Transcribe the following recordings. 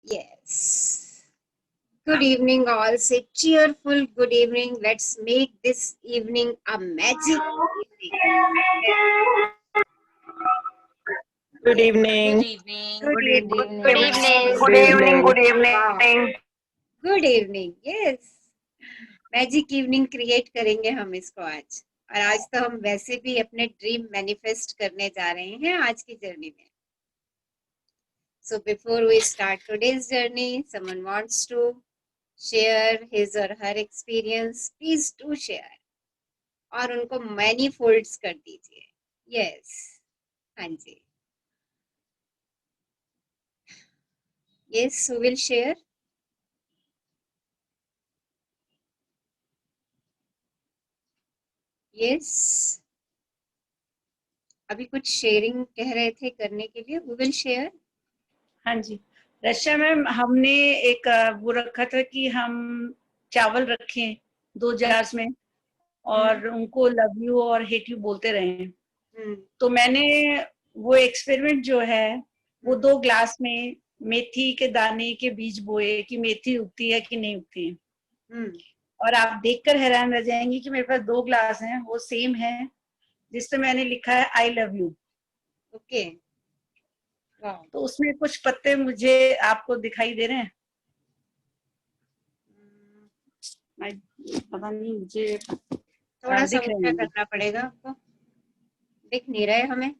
Yes. Good evening, all. Say cheerful good evening. Let's make this evening a magic evening. Good Yes. evening. Good evening. Good Good evening. evening. Good evening. Good evening. Good Wow. evening. Good evening. Yes. Magic evening create करेंगे हम इसको आज। और आज तो हम वैसे भी अपने ड्रीम मैनिफेस्ट करने जा रहे हैं आज की जर्नी में। So before we start today's journey, someone wants to share his or her experience. Please do share. और उनको मैनी फोल्ड्स कर दीजिए। यस, हाँ जी। Yes, who will share? Yes, अभी कुछ शेयरिंग कह रहे थे करने के लिए। Who will share? हाँ जी, रशिया मैम हमने एक वो रखा था कि हम चावल रखें 2 जार्स में और उनको लव यू और हेट यू बोलते रहे। तो मैंने वो एक्सपेरिमेंट जो है वो 2 ग्लास में मेथी के दाने के बीज बोए कि मेथी उगती है कि नहीं उगती है। और आप देखकर हैरान रह जाएंगे कि मेरे पास 2 ग्लास हैं, वो सेम है जिसपे मैंने लिखा है आई लव यू। ओके। तो उसमें कुछ पत्ते मुझे आपको दिखाई दे रहे हैं? पता नहीं, मुझे थोड़ा सा दिख रहे ऊपर हैं। करना पड़ेगा आपको। दिख नहीं रहे हमें।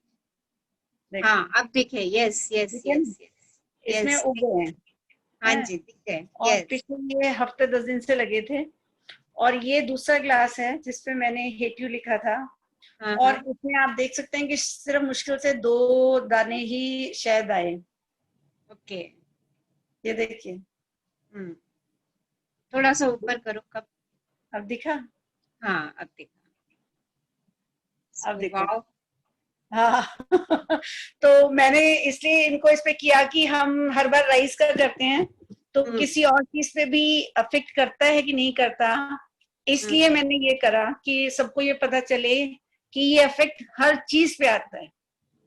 हाँ, अब दिखे। Yes yes yes yes. इसमें उग गए हैं। हाँ जी, दिख गए। और पिछले ये हफ्ते 10 दिन से लगे थे। और ये दूसरा ग्लास है जिसपे मैंने हेट यू लिखा था। और इसमें आप देख सकते हैं कि सिर्फ मुश्किल से 2 दाने ही शायद आए। ओके, ये देखिए। थोड़ा सा ऊपर करो। कब? अब दिखा? हाँ, अब दिखा। अब देखो। हाँ तो मैंने इसलिए इनको इस पे किया कि हम हर बार राइस का करते हैं तो किसी और चीज पे भी अफेक्ट करता है कि नहीं करता, इसलिए मैंने ये करा कि सबको ये पता चले कि ये अफेक्ट हर चीज पे आता है।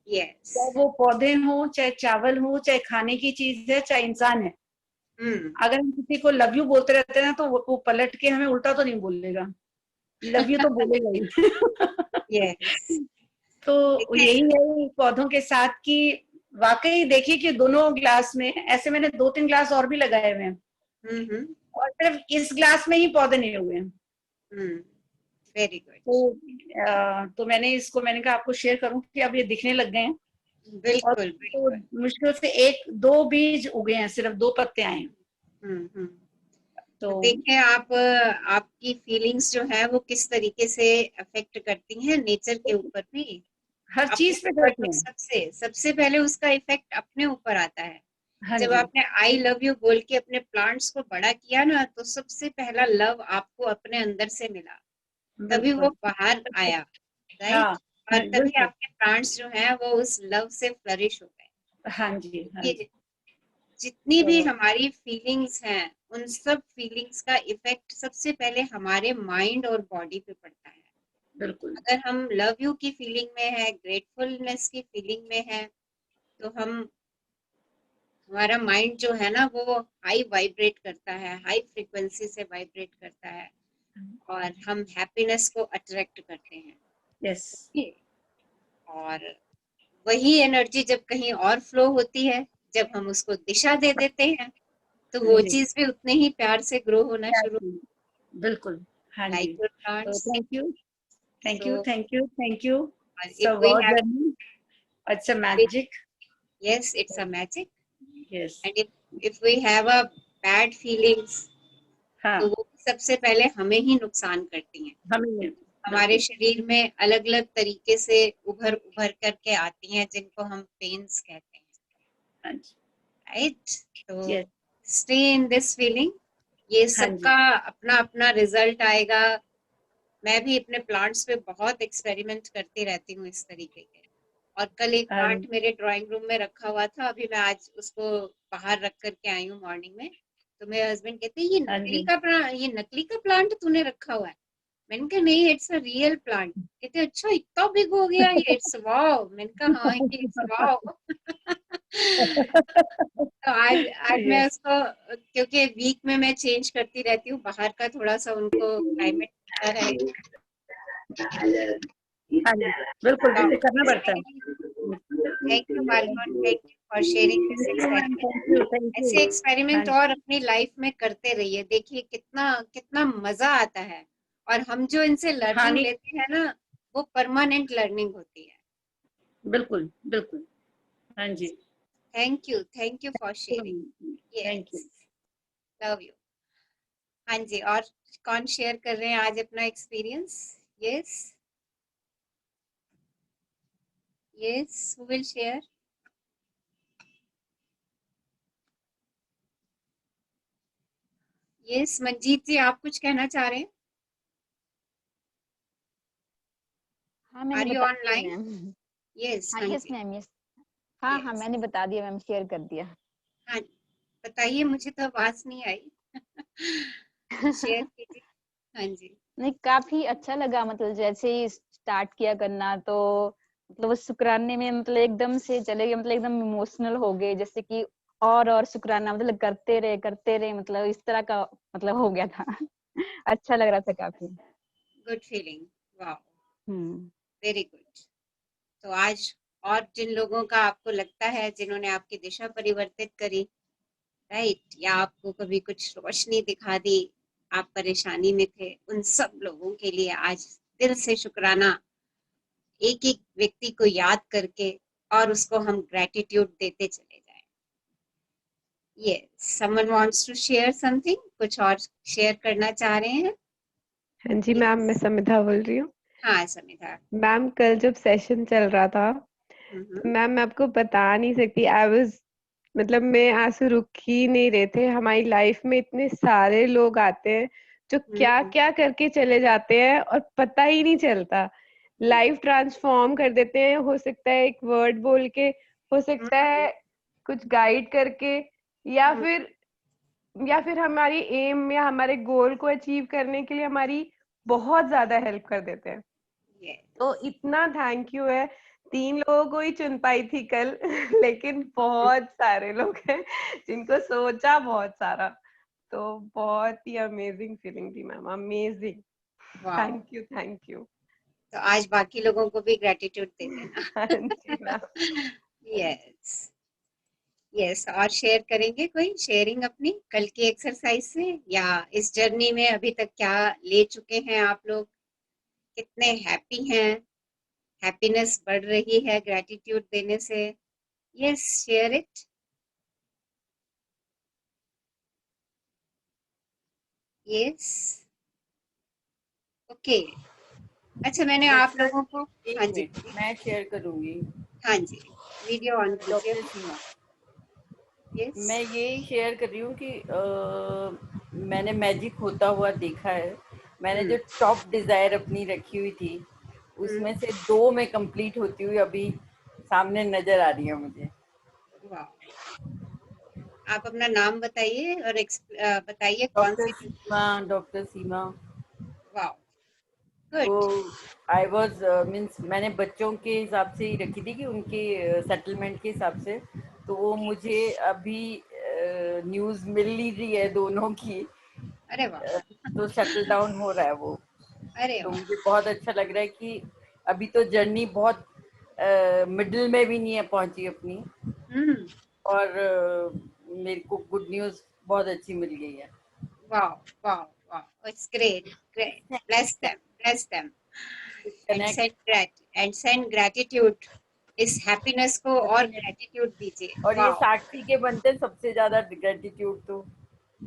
yes. चाहे वो पौधे हो, चाहे चावल हो, चाहे खाने की चीज है, चाहे इंसान है। अगर हम किसी को लव यू बोलते रहते हैं ना तो वो पलट के हमें उल्टा तो नहीं बोलेगा, लव यू तो बोलेगा ही। yes. तो यही है पौधों के साथ कि वाकई देखिए कि दोनों ग्लास में ऐसे मैंने 2-3 ग्लास और भी लगाए हुए हैं और सिर्फ इस ग्लास में ही पौधे नहीं हुए हैं। Very good. तो मैंने कहा आपको शेयर करूं कि अब ये दिखने लग गए हैं। बिल्कुल, तो मुश्किल से 1-2 बीज उगे हैं, सिर्फ 2 पत्ते आए हैं। तो देखें आप, आपकी फीलिंग्स जो है वो किस तरीके से अफेक्ट करती हैं नेचर के ऊपर भी। हर चीज पे करती हैं। सबसे पहले उसका इफेक्ट अपने ऊपर आता है। जब आपने आई लव यू बोल के अपने प्लांट्स को बड़ा किया ना, तो सबसे पहला लव आपको अपने अंदर से मिला, तभी वो बाहर आया, राइट। और तभी आपके प्लांट्स जो हैं वो उस लव से फ्लरिश हो गए। हाँ जी। जितनी भी हमारी फीलिंग्स हैं, उन सब फीलिंग्स का इफेक्ट सबसे पहले हमारे माइंड और बॉडी पे पड़ता है। बिल्कुल। अगर हम लव यू की फीलिंग में है, ग्रेटफुलनेस की फीलिंग में है, तो हमारा माइंड जो है ना वो हाई वाइब्रेट करता है, हाई फ्रीक्वेंसी से वाइब्रेट करता है और हम हैप्पीनेस को अट्रैक्ट करते हैं। यस। और वही एनर्जी जब कहीं और फ्लो होती है, जब हम उसको दिशा दे देते हैं, तो वो चीज भी उतने ही प्यार से ग्रो होना शुरू। बिल्कुल। हाँ जी। Thank you. So what journey? It's a magic. Yes, it's a magic. Yes. And if we have a bad feelings, तो वो सबसे पहले हमें ही नुकसान करती हैं। हमारे शरीर में अलग अलग तरीके से उभर करके आती हैं, जिनको हम पेन्स कहते हैं, राइट। तो स्टे इन दिस फीलिंग। ये सबका अपना अपना रिजल्ट आएगा। मैं भी अपने प्लांट्स पे बहुत एक्सपेरिमेंट करती रहती हूँ इस तरीके के। और कल एक प्लांट मेरे ड्राइंग रूम में रखा हुआ था, अभी मैं आज उसको बाहर रख करके आई हूँ मॉर्निंग में। तो मेरे हस्बैंड कहते हैं ये नकली का प्लांट तूने रखा हुआ है। मैंने कहा नहीं, इट्स अ रियल प्लांट। कहते अच्छा इतना बिग हो गया ये, इट्स वाओ। मैंने कहा हाँ, इट्स वाओ। तो आज मैं उसको, क्योंकि वीक में मैं चेंज करती रहती हूँ, बाहर का थोड़ा सा उनको क्लाइमेट पता रहेगा। हाँ जी, बिल्कुल बिल्कुल करना पड़ता है। थैंक यू मालगुन, thank you for sharing this experiment. Thank ऐसे यू। एक्सपेरिमेंट और अपनी लाइफ में करते रहिए, देखिए कितना कितना मजा आता है। और हम जो इनसे लर्निंग हानि, लेते हैं ना, वो परमानेंट लर्निंग होती है। बिल्कुल बिल्कुल। हाँ जी, thank you for sharing. Thank you. Yes, love you. हाँ जी, और कौन शेयर कर रहे हैं आज अपना experience? Yes, yes, who will share? Yes, Manjeet ji, आप कुछ कहना चाह रहे हैं? हाँ मैंने आर यू बता दिया ऑनलाइन? मैम। यस, हाँ हाँ यस जी। Ma'am yes. हाँ हाँ यस, मैंने बता दिया मैम, शेयर कर दिया। हाँ, बताइए, मुझे तो आवाज नहीं आई। शेयर कीजिए। हाँ जी। नहीं काफी अच्छा लगा, मतलब जैसे ही स्टार्ट किया करना तो मतलब उस शुक्राने में मतलब एकदम से चले गए, मतलब एकदम इमोशनल हो गए, जैसे कि और शुक्राना मतलब करते रहे, मतलब इस तरह का मतलब हो गया था। अच्छा लग रहा था काफी। Good feeling. वाह, हम्म। Very good. तो आज, और जिन लोगों का आपको लगता है जिन्होंने आपकी दिशा परिवर्तित करी, राइट, या आपको कभी कुछ रोशनी दिखा दी, आप परेशानी में थे, उन सब लोगों के लिए आज दिल से शुक्राना, एक एक व्यक्ति को याद करके, और उसको हम ग्रेटिट्यूड देते चले जाएं। ये someone wants to share something, कुछ और शेयर करना चाह रहे हैं? हाँ जी मैम, मैं Yes. समिधा बोल रही हूँ। हाँ समिधा। मैम कल जब सेशन चल रहा था, हम्म, मैम मैं आपको बता नहीं सकती, आई वाज, मतलब मैं आंसू रुक ही नहीं रहे थे। हमारी लाइफ में इतने सारे लोग आते हैं जो क्या हम्म, क्या करके चले जाते हैं और पता ही नहीं चलता। लाइफ ट्रांसफॉर्म कर देते हैं, हो सकता है एक वर्ड बोल के, हो सकता है कुछ गाइड करके, या हम्म, फिर हमारी एम या हमारे गोल को अचीव करने के लिए हमारी बहुत ज्यादा हेल्प कर देते हैं। yes. तो इतना थैंक यू है। 3 लोगों को ही चुन पाई थी कल, लेकिन बहुत सारे लोग हैं जिनको सोचा बहुत सारा। तो बहुत ही अमेजिंग फीलिंग थी मैम, अमेजिंग। वाह, थैंक यू, थैंक यू। तो आज बाकी लोगों को भी ग्रेटिट्यूड दे देना। हाँ जी मैम। यस, यस, और शेयर करेंगे कोई शेयरिंग अपनी कल की एक्सरसाइज से, या इस जर्नी में अभी तक क्या ले चुके हैं आप लोग, कितने हैप्पी हैं, हैप्पीनेस बढ़ रही है ग्रेटिट्यूड देने से? Yes, share it. Yes, okay. अच्छा, मैंने आप रक्षा लोगों जी, को, हाँ एक जी मिनट बोलिए। मैं शेयर करूंगी। हाँ जी, वीडियो ऑन कीजिए। डॉक्टर सीमा, यस। मैं ये शेयर कर रही हूँ कि मैंने मैजिक होता हुआ देखा है। मैंने जो टॉप डिजायर अपनी रखी हुई थी, उसमें से 2 में कंप्लीट होती हुई अभी सामने नजर आ रही है मुझे। वाह, आप अपना नाम बताइए और बताइए कौन डॉक्टर सी। सीमा, डॉक्टर सीमा। वाह, वो गुड। आई वॉज मीन्स मैंने बच्चों के हिसाब से ही रखी थी कि उनके सेटलमेंट के हिसाब से। तो वो मुझे अभी न्यूज़ मिल ही रही है दोनों की। अरे वाह, तो सेटल डाउन हो रहा है वो। अरे तो वाह। मुझे बहुत अच्छा लग रहा है कि अभी तो जर्नी बहुत मिडिल में भी नहीं है पहुंची अपनी। हम्म, और मेरे को गुड न्यूज़ बहुत अच्छी मिल गई है। वाह, वाह, वाह, it's great, great. Bless them connect and send gratitude. इस हैप्पीनेस को और ग्रेटिट्यूड दीजिए। और ये वाह। साक्षी के बनते सबसे ज्यादा ग्रेटिट्यूड तो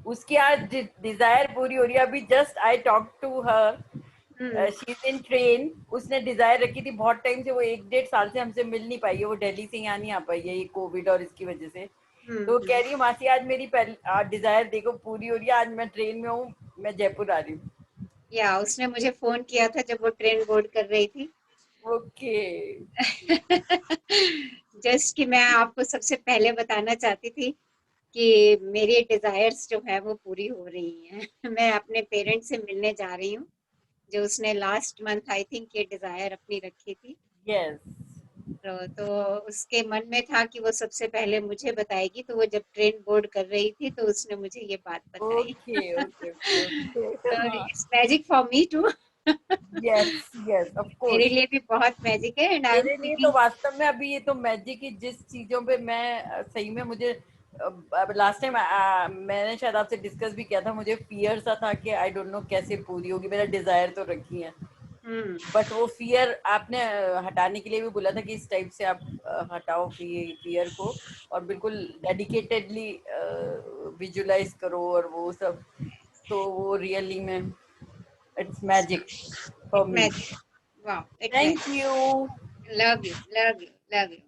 उसकी आज डिजायर पूरी हो रही है। अभी just I talk to her, hmm, she is in train. उसने डिजायर रखी थी बहुत टाइम से, वो 1 डेढ़ साल से हमसे मिल नहीं पाई है। वो दिल्ली से यहाँ नहीं आ पाई है, ये कोविड और इसकी वजह से। तो वो कह रही है मासी आज मेरी डिजायर देखो पूरी हो रही है, आज मैं ट्रेन में हूँ, मैं जयपुर आ रही हूँ। या उसने मुझे फोन किया था जब वो ट्रेन बोर्ड कर रही थी। ओके। जस्ट कि मैं आपको सबसे पहले बताना चाहती थी कि मेरी डिजायर्स जो है वो पूरी हो रही हैं। मैं अपने पेरेंट्स से मिलने जा रही हूँ, जो उसने लास्ट मंथ आई थिंक ये डिजायर अपनी रखी थी। यस, तो उसके मन में था कि वो सबसे पहले मुझे बताएगी, तो वो जब ट्रेन बोर्ड कर रही थी तो उसने मुझे ये बात बताई। ओके ओके ओके तो it's magic for me too. Yes yes of मेरे कोर्स। लिए भी बहुत मैजिक है एंड आई एम मेरे लिए तो फीलिंग। वास्तव में अभी ये तो मैजिक ही, जिस चीजों पे मैं सही में मुझे लास्ट टाइम मैंने शायद आपसे डिस्कस भी किया था, मुझे फियर सा था कि आई डोंट नो कैसे पूरी होगी, मेरा डिजायर तो रखी है, बट वो फियर आपने हटाने के लिए भी बोला था कि इस टाइप से आप हटाओ फियर को और बिल्कुल डेडिकेटेडली विजुलाइज करो और वो सब, तो वो रियली में it's magic for it me. Magic, wow it thank magic. You. Love you love you love you.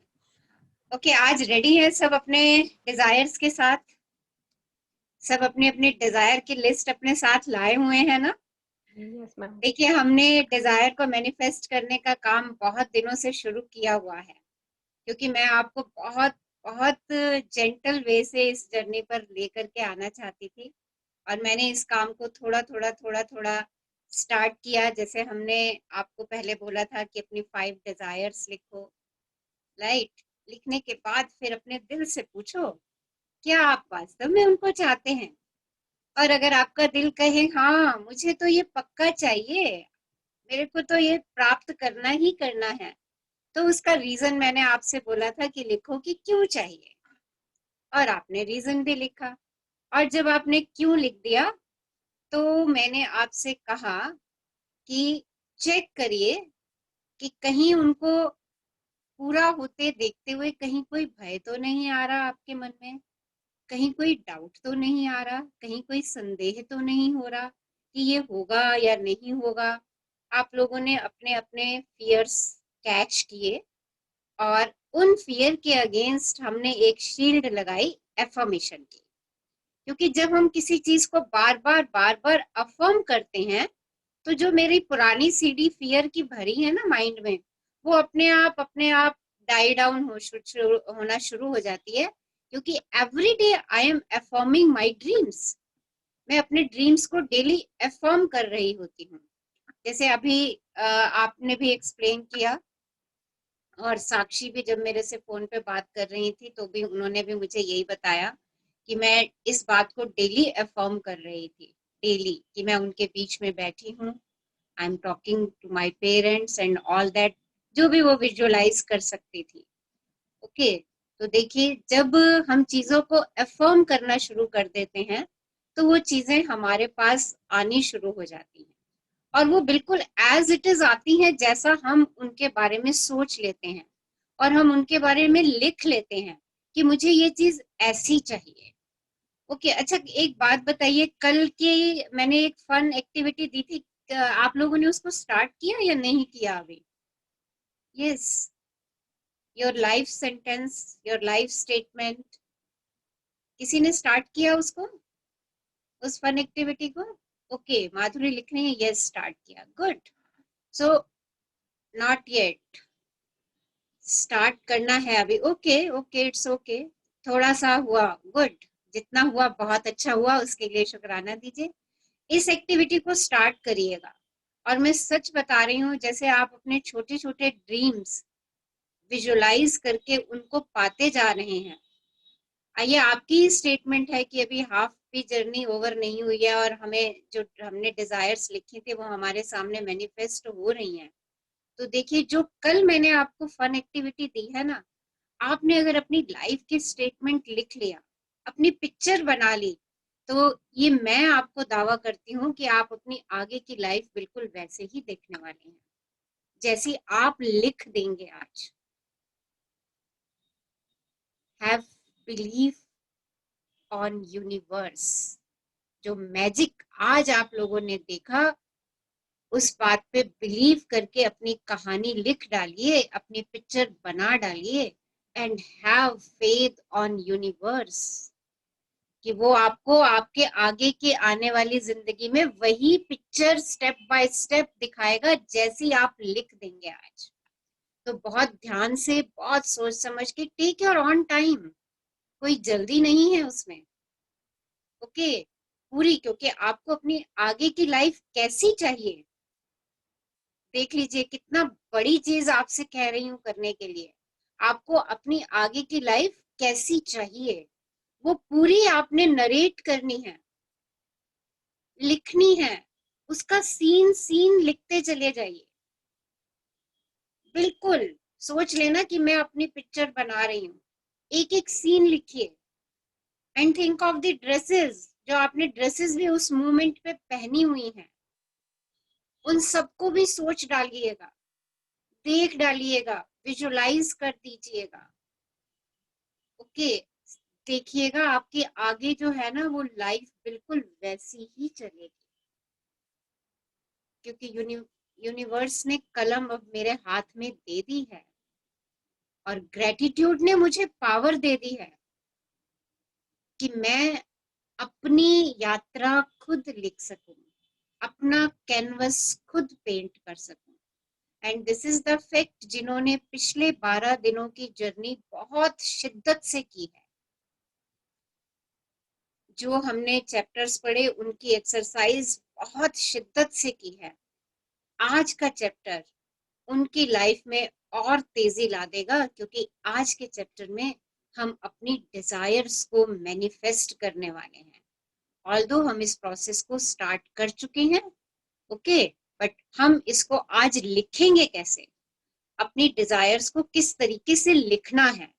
Okay, आज रेडी है सब अपने डिजायर्स के साथ? सब अपने अपने डिजायर की लिस्ट अपने साथ लाए हुए हैं ना? Yes ma'am. देखिए, हमने डिजायर को मैनिफेस्ट करने का काम बहुत दिनों से शुरू किया हुआ है, क्योंकि मैं आपको बहुत बहुत जेंटल वे से इस जर्नी पर लेकर के आना चाहती थी। और मैंने इस काम को थोड़ा थोड़ा स्टार्ट किया। जैसे हमने आपको पहले बोला था कि अपनी 5 डिजायर्स लिखो, राइट? लिखने के बाद फिर अपने दिल से पूछो, क्या आप वास्तव में उनको चाहते हैं? और अगर आपका दिल कहे हाँ मुझे तो ये पक्का चाहिए, मेरे को तो ये प्राप्त करना ही करना है, तो उसका रीजन मैंने आपसे बोला था कि लिखो कि क्यों चाहिए, और आपने रीजन भी लिखा। और जब आपने क्यों लिख दिया, तो मैंने आपसे कहा कि चेक करिए कि कहीं उनको पूरा होते देखते हुए कहीं कोई भय तो नहीं आ रहा आपके मन में, कहीं कोई डाउट तो नहीं आ रहा, कहीं कोई संदेह तो नहीं हो रहा कि ये होगा या नहीं होगा। आप लोगों ने अपने अपने फियर्स कैच किए, और उन फियर के अगेंस्ट हमने एक शील्ड लगाई एफर्मेशन की। क्योंकि जब हम किसी चीज को बार बार अफर्म करते हैं, तो जो मेरी पुरानी सीडी फियर की भरी है ना माइंड में, वो अपने आप डाई डाउन होना शुरू हो जाती है। क्योंकि every day I am affirming my dreams. मैं अपने ड्रीम्स को डेली अफर्म कर रही होती हूँ। जैसे अभी आपने भी एक्सप्लेन किया, और साक्षी भी जब मेरे से फोन पे बात कर रही थी तो भी उन्होंने भी मुझे यही बताया कि मैं इस बात को डेली अफर्म कर रही थी, डेली, कि मैं उनके बीच में बैठी हूँ, I am talking to my parents and all that, जो भी वो विजुअलाइज कर सकती थी। ओके, तो देखिए, जब हम चीजों को अफर्म करना शुरू कर देते हैं, तो वो चीजें हमारे पास आनी शुरू हो जाती हैं, और वो बिल्कुल एज इट इज आती हैं, जैसा हम उनके बारे में सोच लेते हैं और हम उनके बारे में लिख लेते हैं कि मुझे ये चीज ऐसी चाहिए। ओके, अच्छा एक बात बताइए, कल की मैंने एक फन एक्टिविटी दी थी, आप लोगों ने उसको स्टार्ट किया या नहीं किया अभी? Yes, your life sentence, your life statement, किसी ने स्टार्ट किया उसको, उस फन एक्टिविटी को? ओके, माधुरी लिख रही है यस स्टार्ट किया, good. So not yet, start करना है अभी। ओके ओके, इट्स ओके, थोड़ा सा हुआ, गुड, जितना हुआ बहुत अच्छा हुआ, उसके लिए शुक्राना दीजिए। इस एक्टिविटी को स्टार्ट करिएगा, और मैं सच बता रही हूँ, जैसे आप अपने छोटे छोटे ड्रीम्स विजुलाइज करके उनको पाते जा रहे हैं। ये आपकी स्टेटमेंट है कि अभी हाफ भी जर्नी ओवर नहीं हुई है, और हमें जो हमने डिजायर्स लिखी थी वो हमारे सामने मैनिफेस्ट हो रही हैं। तो देखिए, जो कल मैंने आपको फन एक्टिविटी दी है ना, आपने अगर अपनी लाइफ की स्टेटमेंट लिख लिया, अपनी पिक्चर बना ली, तो ये मैं आपको दावा करती हूँ कि आप अपनी आगे की लाइफ बिल्कुल वैसे ही देखने वाले हैं जैसी आप लिख देंगे आज। Have believe on universe. जो मैजिक आज आप लोगों ने देखा, उस बात पे बिलीव करके अपनी कहानी लिख डालिए, अपनी पिक्चर बना डालिए, and have faith on universe कि वो आपको आपके आगे के आने वाली जिंदगी में वही पिक्चर स्टेप बाय स्टेप दिखाएगा जैसी आप लिख देंगे आज। तो बहुत ध्यान से, बहुत सोच समझ के, टेक योर ऑन टाइम, कोई जल्दी नहीं है उसमें। ओके, पूरी, क्योंकि आपको अपनी आगे की लाइफ कैसी चाहिए, देख लीजिए कितना बड़ी चीज आपसे कह रही हूँ करने के लिए। आपको अपनी आगे की लाइफ कैसी चाहिए वो पूरी आपने नरेट करनी है, लिखनी है, उसका सीन सीन लिखते चले जाइए। बिल्कुल सोच लेना कि मैं अपनी पिक्चर बना रही हूँ, एक एक सीन लिखिए। And think of the dresses, जो आपने ड्रेसेस भी उस मोमेंट पे पहनी हुई हैं, उन सबको भी सोच डालिएगा, देख डालिएगा, विजुलाइज कर दीजिएगा। ओके, देखिएगा आपके आगे जो है ना वो लाइफ बिल्कुल वैसी ही चलेगी, क्योंकि यूनिवर्स ने कलम अब मेरे हाथ में दे दी है और ग्रेटिट्यूड ने मुझे पावर दे दी है कि मैं अपनी यात्रा खुद लिख सकूं, अपना कैनवस खुद पेंट कर सकूं। And this is the fact, जिन्होंने पिछले 12 दिनों की जर्नी बहुत शिद्दत से की है, जो हमने चैप्टर्स पढ़े उनकी एक्सरसाइज बहुत शिद्दत से की है, आज का चैप्टर उनकी लाइफ में और तेजी ला देगा, क्योंकि आज के चैप्टर में हम अपनी डिजायर्स को मैनिफेस्ट करने वाले हैं। ऑल्दो हम इस प्रोसेस को स्टार्ट कर चुके हैं, ओके, बट हम इसको आज लिखेंगे कैसे, अपनी डिजायर्स को किस तरीके से लिखना है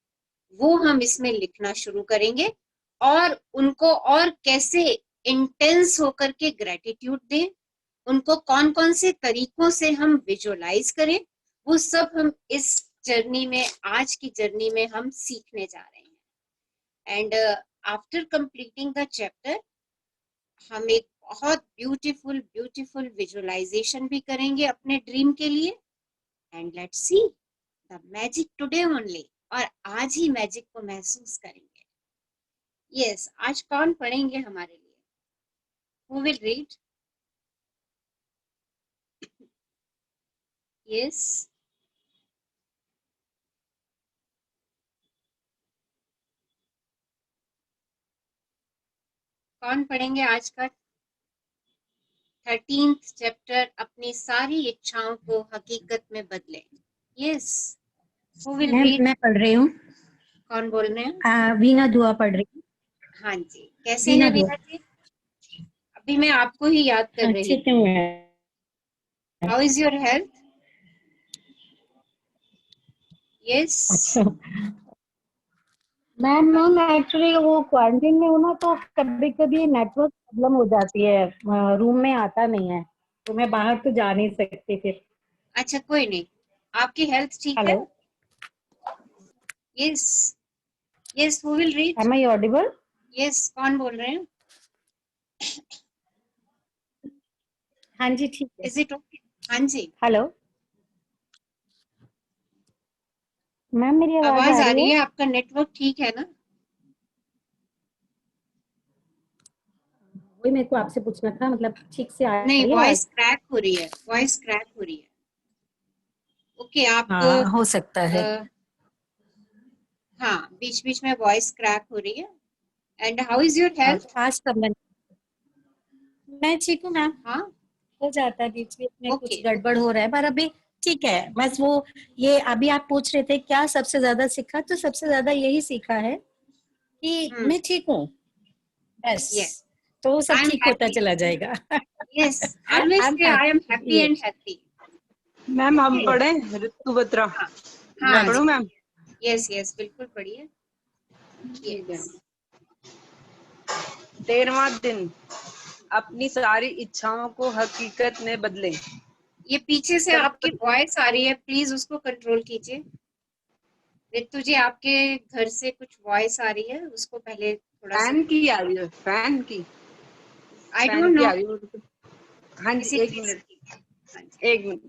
वो हम इसमें लिखना शुरू करेंगे, और उनको और कैसे इंटेंस होकर के ग्रेटिट्यूड दें, उनको कौन कौन से तरीकों से हम विजुअलाइज करें, वो सब हम इस जर्नी में, आज की जर्नी में हम सीखने जा रहे हैं। And after completing the chapter हम एक बहुत ब्यूटीफुल ब्यूटीफुल विजुअलाइजेशन भी करेंगे अपने ड्रीम के लिए। And let's see the magic today only, और आज ही मैजिक को महसूस करेंगे। यस, आज कौन पढ़ेंगे हमारे लिए? Who will read? यस, कौन पढ़ेंगे आज का 13th चैप्टर, अपनी सारी इच्छाओं को हकीकत में बदले? Yes, who will read? मैं पढ़ रही हूँ। कौन बोल रहे हैं? वीना दुआ पढ़ रही हूँ। हाँ जी, कैसे हैं वीना जी? अभी मैं आपको ही याद कर रही हूँ। ठीक है। How is your health? Yes ma'am actually वो क्वारंटाइन में हूँ ना, तो कभी कभी नेटवर्क प्रॉब्लम हो जाती है, रूम में आता नहीं है, तो मैं बाहर तो जा नहीं सकती फिर। अच्छा, कोई नहीं, आपकी हेल्थ ठीक है? Yes yes, who will read? Am I audible? Yes, कौन बोल रहे हैं? हाँ जी ठीक है। Is it okay? हाँ जी, हेलो मैम, मेरी आवाज आ रही है? आपका नेटवर्क ठीक है ना? वही मेरे को आपसे पूछना था, मतलब ठीक से आ नहीं, रही है? वॉइस क्रैक हो रही है, वॉइस क्रैक हो रही है। ओके, आप हो सकता है। हाँ, बीच बीच में वॉइस क्रैक हो रही है। And how is your health? आज तब मैं ठीक हूँ मैम। हाँ, हो जाता है बीच बीच में, कुछ Okay, गड़बड़ हो रहा है, पर अभी ठीक है। बस वो ये अभी आप पूछ रहे थे क्या सबसे ज्यादा सीखा, तो सबसे ज्यादा यही सीखा है कि मैं ठीक हूँ, बस। yes, तो सब I am ठीक होता happy. चला जाएगा। Yes, always I'm say I am happy happy. and healthy. Ma'am हम पढ़े ऋतु बत्रा? हाँ पढ़ूं मैम? यस यस, बिल्कुल पढ़िए। ठीक है। 13वां दिन, अपनी सारी इच्छाओं को हकीकत में बदले। ये पीछे से आपकी वॉइस आ रही है, प्लीज उसको कंट्रोल कीजिए। रितु जी, आपके घर से कुछ वॉइस आ रही है, उसको पहले थोड़ा सा। फैन की आ रही है, फैन की? I don't know. हाँ जी, एक minute.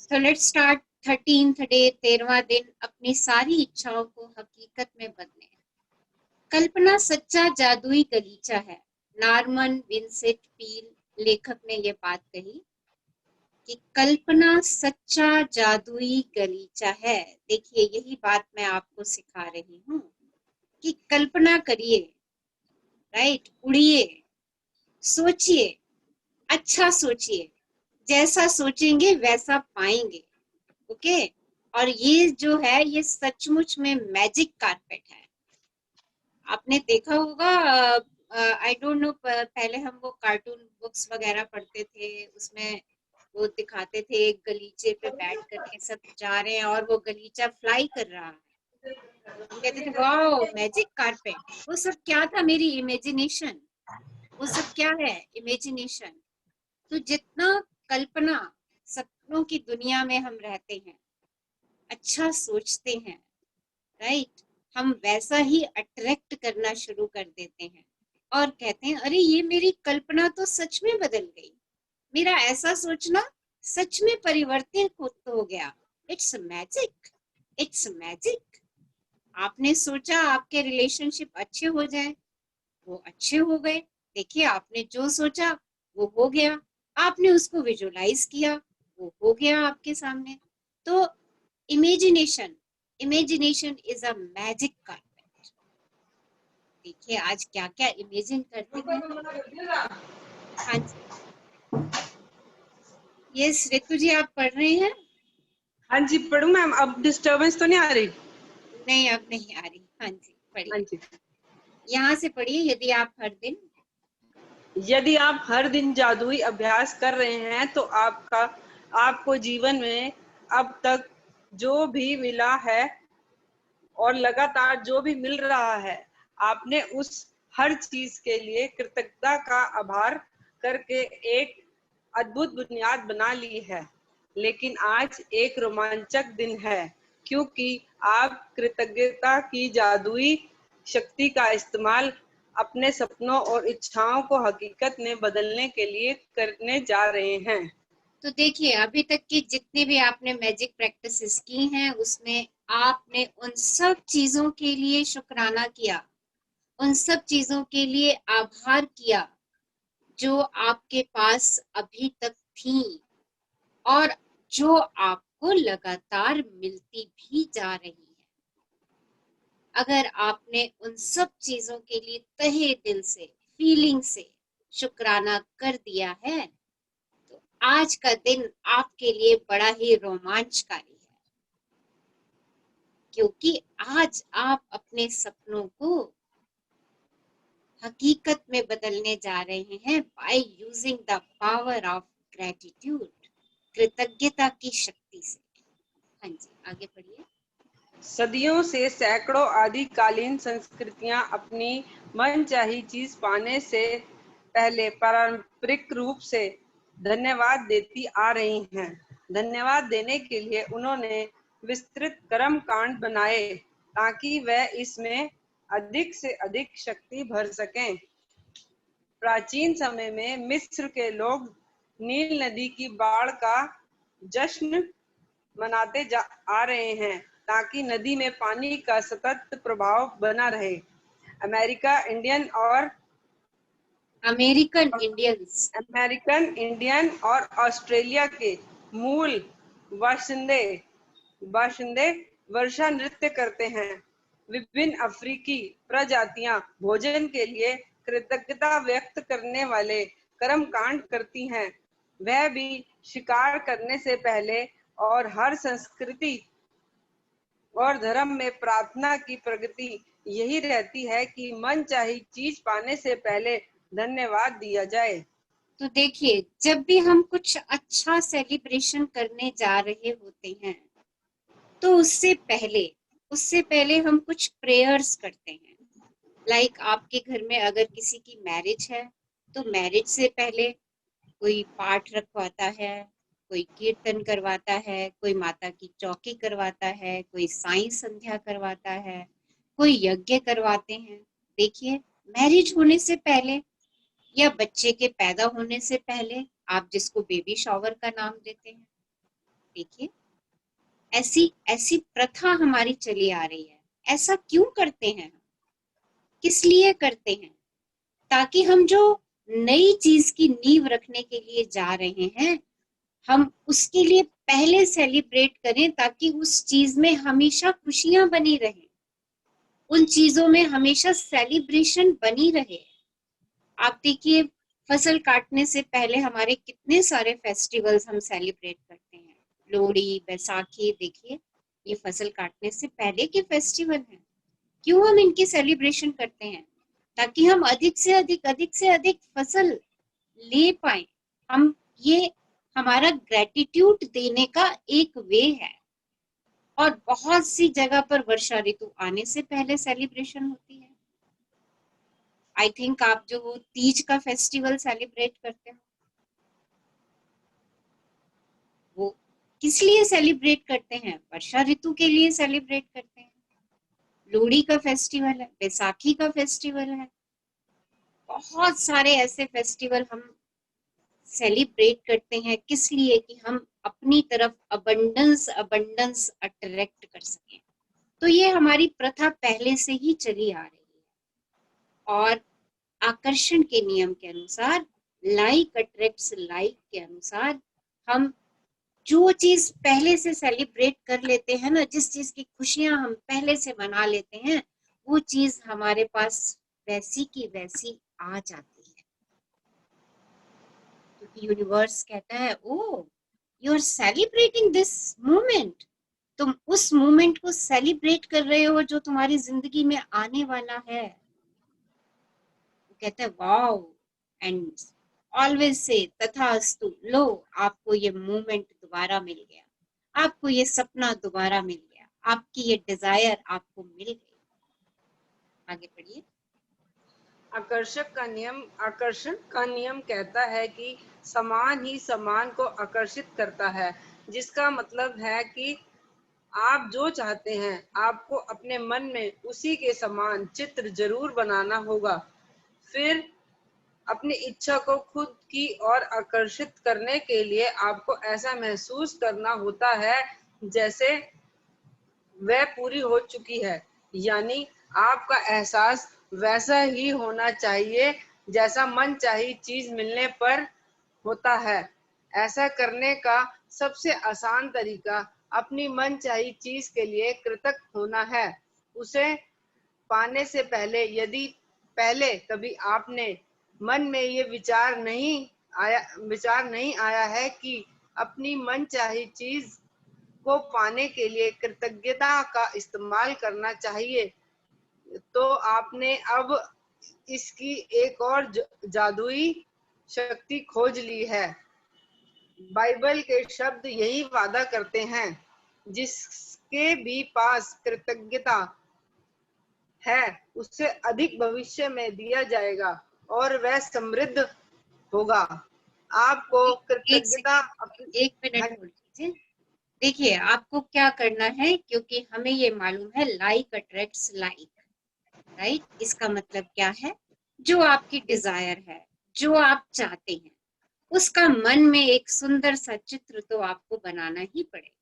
So let's start 13th day, 13वां दिन, अपनी सारी इच्छाओं को हकीकत में बदले। कल्पना सच्चा जादुई गलीचा है। नॉर्मन विंसेंट पील लेखक ने ये बात कही कि कल्पना सच्चा जादुई गलीचा है। देखिए, यही बात मैं आपको सिखा रही हूँ कि कल्पना करिए, राइट, उड़िए, सोचिए, अच्छा सोचिए, जैसा सोचेंगे वैसा पाएंगे। ओके, और ये जो है ये सचमुच में मैजिक कारपेट है। आपने देखा होगा, आई डोंट नो, पहले हम वो कार्टून बुक्स वगैरह पढ़ते थे, उसमें वो दिखाते थे एक गलीचे पे बैठ करके सब जा रहे हैं और वो गलीचा फ्लाई कर रहा है। हम कहते थे वाओ मैजिक कारपेट। वो सब क्या था? मेरी इमेजिनेशन। वो सब क्या है? इमेजिनेशन। तो जितना कल्पना, सपनों की दुनिया में हम रहते हैं, अच्छा सोचते हैं, राइट, हम वैसा ही अट्रैक्ट करना शुरू कर देते हैं और कहते हैं अरे ये मेरी कल्पना तो सच में बदल गई, मेरा ऐसा सोचना सच में परिवर्तित हो गया। It's magic, it's magic. आपने सोचा आपके रिलेशनशिप अच्छे हो जाए, वो अच्छे हो गए। देखिए, आपने जो सोचा वो हो गया, आपने उसको विजुअलाइज किया, वो हो गया आपके सामने। तो imagination, imagination is a magic carpet. देखिए आज क्या क्या इमेजिन करते हैं। हाँ जी, यस रितु जी आप पढ़ रहे हैं? हाँ जी पढ़ू मैम। अब डिस्टरबेंस तो नहीं आ रही? नहीं अब नहीं आ रही। हाँ जी हाँ पढ़िए, जी। यहाँ से पढ़िए। यदि आप हर दिन जादुई अभ्यास कर रहे हैं तो आपको जीवन में अब तक जो भी मिला है और लगातार जो भी मिल रहा है, आपने उस हर चीज के लिए कृतज्ञता का आभार करके एक अद्भुत बुनियाद बना ली है। लेकिन आज एक रोमांचक दिन है, क्योंकि आप कृतज्ञता की जादुई शक्ति का इस्तेमाल अपने सपनों और इच्छाओं को हकीकत में बदलने के लिए करने जा रहे हैं। तो देखिए अभी तक की जितने भी आपने मैजिक प्रैक्टिसेस की हैं उसमें आपने उन सब चीजों के लिए शुक्राना किया, उन सब चीजों के लिए आभार किया जो आपके पास अभी तक थी और जो आपको लगातार मिलती भी जा रही है। अगर आपने उन सब चीजों के लिए तहे दिल से, फीलिंग से शुक्राना कर दिया है तो आज का दिन आपके लिए बड़ा ही रोमांचकारी है, क्योंकि आज आप अपने सपनों को हकीकत में बदलने जा रहे हैं by using the power of gratitude, कृतज्ञता की शक्ति से। हाँ जी आगे पढ़िए। सदियों से सैकड़ों आदिकालीन संस्कृतियां अपनी मनचाही चीज पाने से पहले पारंपरिक रूप से धन्यवाद देती आ रही हैं। धन्यवाद देने के लिए उन्होंने विस्तृत कर्म कांड बनाए ताकि वह इसमें अधिक से अधिक शक्ति भर सकें। प्राचीन समय में मिस्र के लोग नील नदी की बाढ़ का जश्न मनाते आ रहे हैं ताकि नदी में पानी का सतत प्रभाव बना रहे। अमेरिकन इंडियन और ऑस्ट्रेलिया के मूल बाशिंदे वर्षा नृत्य करते हैं। विभिन्न अफ्रीकी प्रजातियां भोजन के लिए कृतज्ञता व्यक्त करने वाले कर्म कांड करती हैं। वह भी शिकार करने से पहले, और हर संस्कृति और धर्म में प्रार्थना की प्रगति यही रहती है कि मनचाही चीज पाने से पहले धन्यवाद दिया जाए। तो देखिए जब भी हम कुछ अच्छा सेलिब्रेशन करने जा रहे होते हैं तो उससे पहले हम कुछ प्रेयर्स करते हैं। लाइक आपके घर में अगर किसी की मैरिज है तो मैरिज से पहले कोई पाठ रखवाता है, कोई कीर्तन करवाता है, कोई माता की चौकी करवाता है, कोई साईं संध्या करवाता है, कोई यज्ञ करवाते हैं। देखिए मैरिज होने से पहले या बच्चे के पैदा होने से पहले, आप जिसको बेबी शॉवर का नाम देते हैं, देखिए ऐसी प्रथा हमारी चली आ रही है। ऐसा क्यों करते हैं? किस लिए करते हैं? ताकि हम जो नई चीज की नींव रखने के लिए जा रहे हैं हम उसके लिए पहले सेलिब्रेट करें, ताकि उस चीज में हमेशा खुशियां बनी रहे, उन चीजों में हमेशा सेलिब्रेशन बनी रहे। आप देखिए फसल काटने से पहले हमारे कितने सारे फेस्टिवल्स हम सेलिब्रेट करते हैं, लोहड़ी, बैसाखी। देखिए ये फसल काटने से पहले के फेस्टिवल हैं। क्यों हम इनकी सेलिब्रेशन करते हैं? ताकि हम अधिक से अधिक फसल ले पाए। हम ये हमारा ग्रेटिट्यूड देने का एक वे है। और बहुत सी जगह पर वर्षा ऋतु आने से पहले सेलिब्रेशन होती है। आई थिंक आप जो वो तीज का फेस्टिवल सेलिब्रेट करते हो, वो किस लिए सेलिब्रेट करते हैं? वर्षा ऋतु के लिए सेलिब्रेट करते हैं। लोहड़ी का फेस्टिवल है, बैसाखी का फेस्टिवल है, बहुत सारे ऐसे फेस्टिवल हम सेलिब्रेट करते हैं। किस लिए? कि हम अपनी तरफ अबंडेंस अट्रैक्ट कर सकें। तो ये हमारी प्रथा पहले से ही चली आ रही है। और आकर्षण के नियम के अनुसार, लाइक अट्रैक्ट्स लाइक के अनुसार, हम जो चीज पहले से सेलिब्रेट कर लेते हैं ना, जिस चीज की खुशियां हम पहले से मना लेते हैं, वो चीज हमारे पास वैसी की वैसी आ जाती है। क्योंकि यूनिवर्स कहता है, oh you are celebrating this moment, तुम उस मोमेंट को सेलिब्रेट कर रहे हो जो तुम्हारी जिंदगी में आने वाला है। वो कहता है वाओ, एंड ऑलवेज से तथास्तु, लो आपको ये मोमेंट दोबारा मिल गया, आपको ये सपना दोबारा मिल गया, आपकी ये डिजायर आपको मिल गई। आगे पढ़िए। आकर्षण का नियम कहता है कि समान ही समान को आकर्षित करता है, जिसका मतलब है कि आप जो चाहते हैं आपको अपने मन में उसी के समान चित्र जरूर बनाना होगा। फिर अपनी इच्छा को खुद की ओर आकर्षित करने के लिए आपको ऐसा महसूस करना होता है जैसे वह पूरी हो चुकी है। यानी आपका एहसास वैसा ही होना चाहिए जैसा मनचाही चीज मिलने पर होता है। ऐसा करने का सबसे आसान तरीका अपनी मनचाही चीज के लिए कृतज्ञ होना है। उसे पाने से पहले यदि पहले कभी आपने मन में ये विचार नहीं आया है कि अपनी मनचाही चीज को पाने के लिए कृतज्ञता का इस्तेमाल करना चाहिए, तो आपने अब इसकी एक और जादुई शक्ति खोज ली है। बाइबल के शब्द यही वादा करते हैं, जिसके भी पास कृतज्ञता है उससे अधिक भविष्य में दिया जाएगा और वह समृद्ध होगा। आपको कृतज्ञता एक मिनट होल्ड कीजिए। देखिए आपको क्या करना है, क्योंकि हमें ये मालूम है लाइक अट्रैक्ट्स लाइक, राइट? इसका मतलब क्या है? जो आपकी डिजायर है, जो आप चाहते हैं, उसका मन में एक सुंदर सा चित्र तो आपको बनाना ही पड़ेगा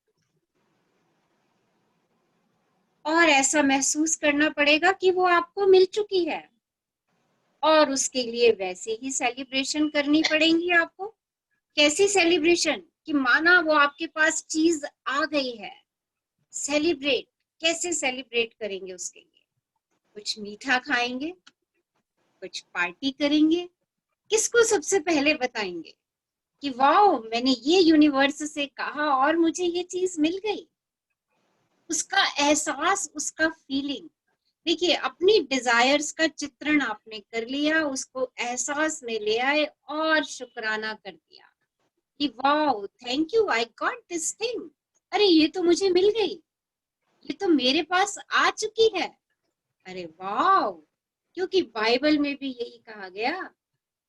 और ऐसा महसूस करना पड़ेगा कि वो आपको मिल चुकी है, और उसके लिए वैसे ही सेलिब्रेशन करनी पड़ेगी आपको। कैसी सेलिब्रेशन? कि माना वो आपके पास चीज आ गई है। सेलिब्रेट कैसे सेलिब्रेट करेंगे? उसके लिए कुछ मीठा खाएंगे, कुछ पार्टी करेंगे। किसको सबसे पहले बताएंगे कि वाओ मैंने ये यूनिवर्स से कहा और मुझे ये चीज मिल गई? उसका एहसास, उसका फीलिंग। देखिए अपनी डिजायर्स का चित्रण आपने कर लिया, उसको एहसास में ले आए और शुक्राना कर दिया कि wow thank you, I got this thing. अरे ये तो मुझे मिल गई, ये तो मेरे पास आ चुकी है। अरे वाओ! क्योंकि बाइबल में भी यही कहा गया,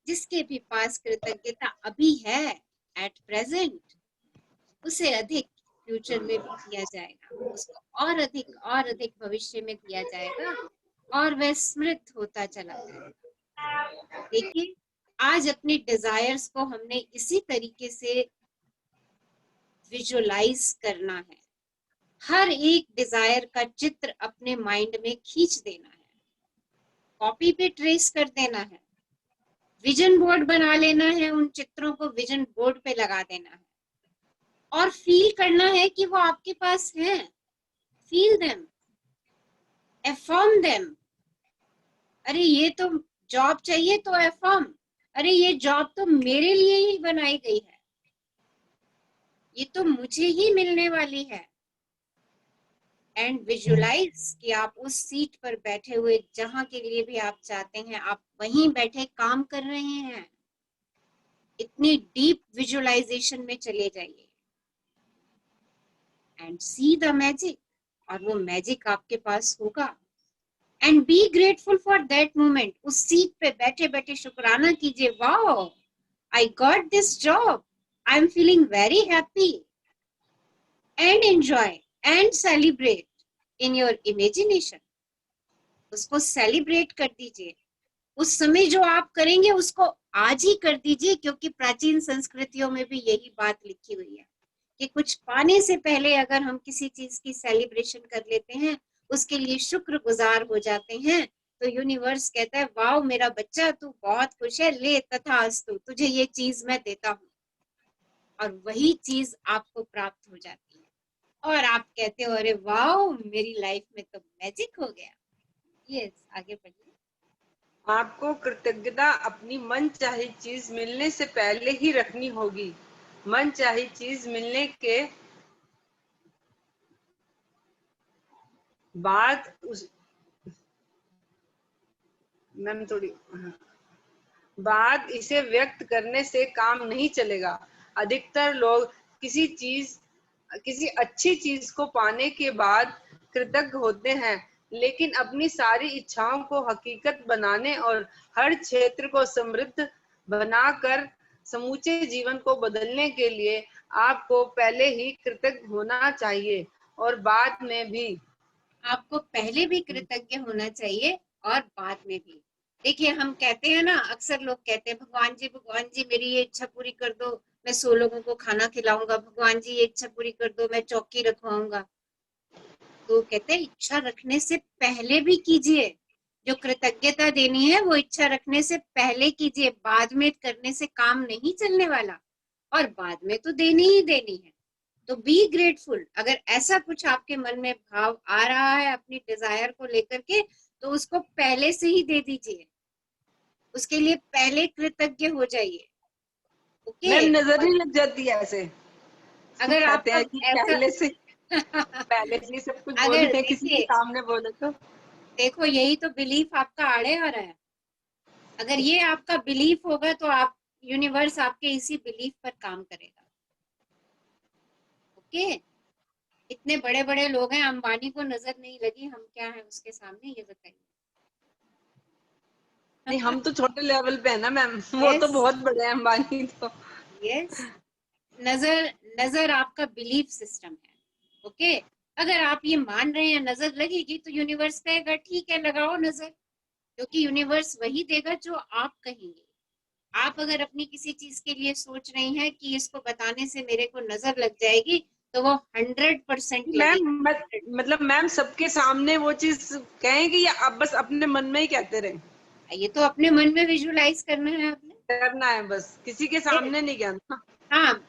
जिसके भी पास कृतज्ञता अभी है एट प्रेजेंट, उसे अधिक फ्यूचर में भी दिया जाएगा, उसको और अधिक भविष्य में दिया जाएगा और वह समृद्ध होता चला जाएगा। देखिए आज अपने डिजायर्स को हमने इसी तरीके से विजुअलाइज करना है। हर एक डिजायर का चित्र अपने माइंड में खींच देना है, कॉपी पे ट्रेस कर देना है, विजन बोर्ड बना लेना है, उन चित्रों को विजन बोर्ड पे लगा देना है और फील करना है कि वो आपके पास हैं। Feel them, affirm them. अरे ये तो जॉब चाहिए तो अफर्म, अरे ये जॉब तो मेरे लिए ही बनाई गई है, ये तो मुझे ही मिलने वाली है। एंड विजुअलाइज कि आप उस सीट पर बैठे हुए जहां के लिए भी आप चाहते हैं, आप वहीं बैठे काम कर रहे हैं। इतनी डीप विजुअलाइजेशन में चले जाइए एंड सी द मैजिक, और वो मैजिक आपके पास होगा। And be grateful for that moment. उस सीट पे बैठे बैठे शुक्राना कीजिए, wow I got this job, I am feeling very happy. And enjoy and celebrate in your imagination. उसको सेलिब्रेट कर दीजिए। उस समय जो आप करेंगे उसको आज ही कर दीजिए, क्योंकि प्राचीन संस्कृतियों में भी यही बात लिखी हुई है कि कुछ पाने से पहले अगर हम किसी चीज की सेलिब्रेशन कर लेते हैं, उसके लिए शुक्रगुजार हो जाते हैं, तो यूनिवर्स कहता है वाह मेरा बच्चा तू बहुत खुश है, ले तथास्तु, तुझे ये चीज मैं देता हूँ। और वही चीज आपको प्राप्त हो जाती है और आप कहते हो अरे वाह मेरी लाइफ में तो मैजिक हो गया। यस, आगे बढ़िए। आपको कृतज्ञता अपनी मनचाही चीज मिलने से पहले ही रखनी होगी। मनचाही चीज मिलने के बाद बाद इसे व्यक्त करने से काम नहीं चलेगा। अधिकतर लोग किसी अच्छी चीज को पाने के बाद कृतज्ञ होते हैं, लेकिन अपनी सारी इच्छाओं को हकीकत बनाने और हर क्षेत्र को समृद्ध बनाकर समूचे जीवन को बदलने के लिए आपको पहले ही कृतज्ञ होना चाहिए और बाद में भी। आपको पहले भी कृतज्ञ होना चाहिए और बाद में भी। देखिए हम कहते हैं ना, अक्सर लोग कहते हैं भगवान जी मेरी ये इच्छा पूरी कर दो, मैं 100 लोगों को खाना खिलाऊंगा, भगवान जी ये इच्छा पूरी कर दो, मैं चौकी रखवाऊंगा। तो कहते हैं इच्छा रखने से पहले भी कीजिए। जो कृतज्ञता देनी है वो इच्छा रखने से पहले कीजिए, बाद में करने से काम नहीं चलने वाला, और बाद में तो देनी ही देनी है। तो बी ग्रेटफुल। अगर ऐसा कुछ आपके मन में भाव आ रहा है अपनी डिजायर को लेकर के, तो उसको पहले से ही दे दीजिए, उसके लिए पहले कृतज्ञ हो जाइए। ओके, मैम नजर ही लग जाती है ऐसे। अगर आप पहले से सब कुछ अगर बोलते हैं, किसी के सामने बोले तो देखो यही तो बिलीफ आपका आड़े आ रहा है। अगर ये आपका बिलीफ होगा तो आप यूनिवर्स आपके इसी बिलीफ पर काम करेगा। ओके, इतने बड़े बड़े लोग हैं, अंबानी को नजर नहीं लगी, हम क्या है उसके सामने, ये बताइए। नहीं हम तो छोटे लेवल पे है ना मैम, वो तो बहुत बड़े हैं अंबानी तो। यस, नजर आपका बिलीफ सिस्टम है। ओके, अगर आप ये मान रहे हैं नजर लगेगी, तो यूनिवर्स कहेगा ठीक है लगाओ नजर, क्योंकि यूनिवर्स वही देगा जो आप कहेंगे। आप अगर अपनी किसी चीज के लिए सोच रही हैं कि इसको बताने से मेरे को नजर लग जाएगी, तो वो 100% मैम मतलब मैम सबके सामने वो चीज कहेंगे या आप बस अपने मन में ही कहते रहे? ये तो अपने मन में विजुअलाइज करना है, आपने करना है, बस किसी के सामने नहीं कहना। हाँ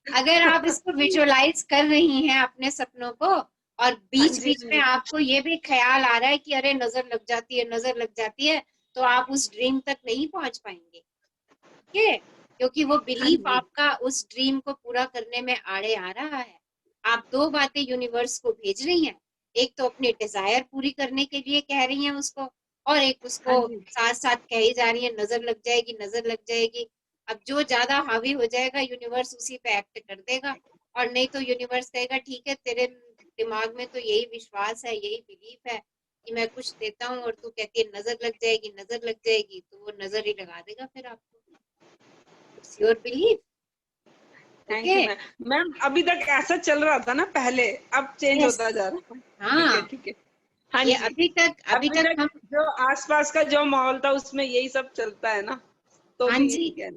अगर आप इसको विजुअलाइज कर रही हैं अपने सपनों को, और बीच बीच में आपको ये भी ख्याल आ रहा है कि अरे नजर लग जाती है, नजर लग जाती है, तो आप उस ड्रीम तक नहीं पहुंच पाएंगे। ठीक, क्योंकि वो बिलीफ आपका उस ड्रीम को पूरा करने में आड़े आ रहा है। आप दो बातें यूनिवर्स को भेज रही हैं, एक तो अपने डिजायर पूरी करने के लिए कह रही हैं उसको, और एक उसको साथ साथ कही जा रही है नजर लग जाएगी, नजर लग जाएगी। अब जो ज्यादा हावी हो जाएगा यूनिवर्स उसी पे एक्ट कर देगा, और नहीं तो यूनिवर्स कहेगा ठीक है तेरे दिमाग में तो यही विश्वास है, यही बिलीफ है कि मैं कुछ देता हूँ, और तू कहती है नजर लग जाएगी, नजर लग जाएगी, तो वो नजर ही लगा देगा फिर आपको। It's your belief. Thank you ma'am. अभी तक ऐसा चल रहा था ना पहले, अब चेंज होता जा रहा है। हाँ ठीक है। हाँ ये जी, अभी तक हम जो आसपास का जो माहौल था उसमें यही सब चलता है ना, तो हाँ जी।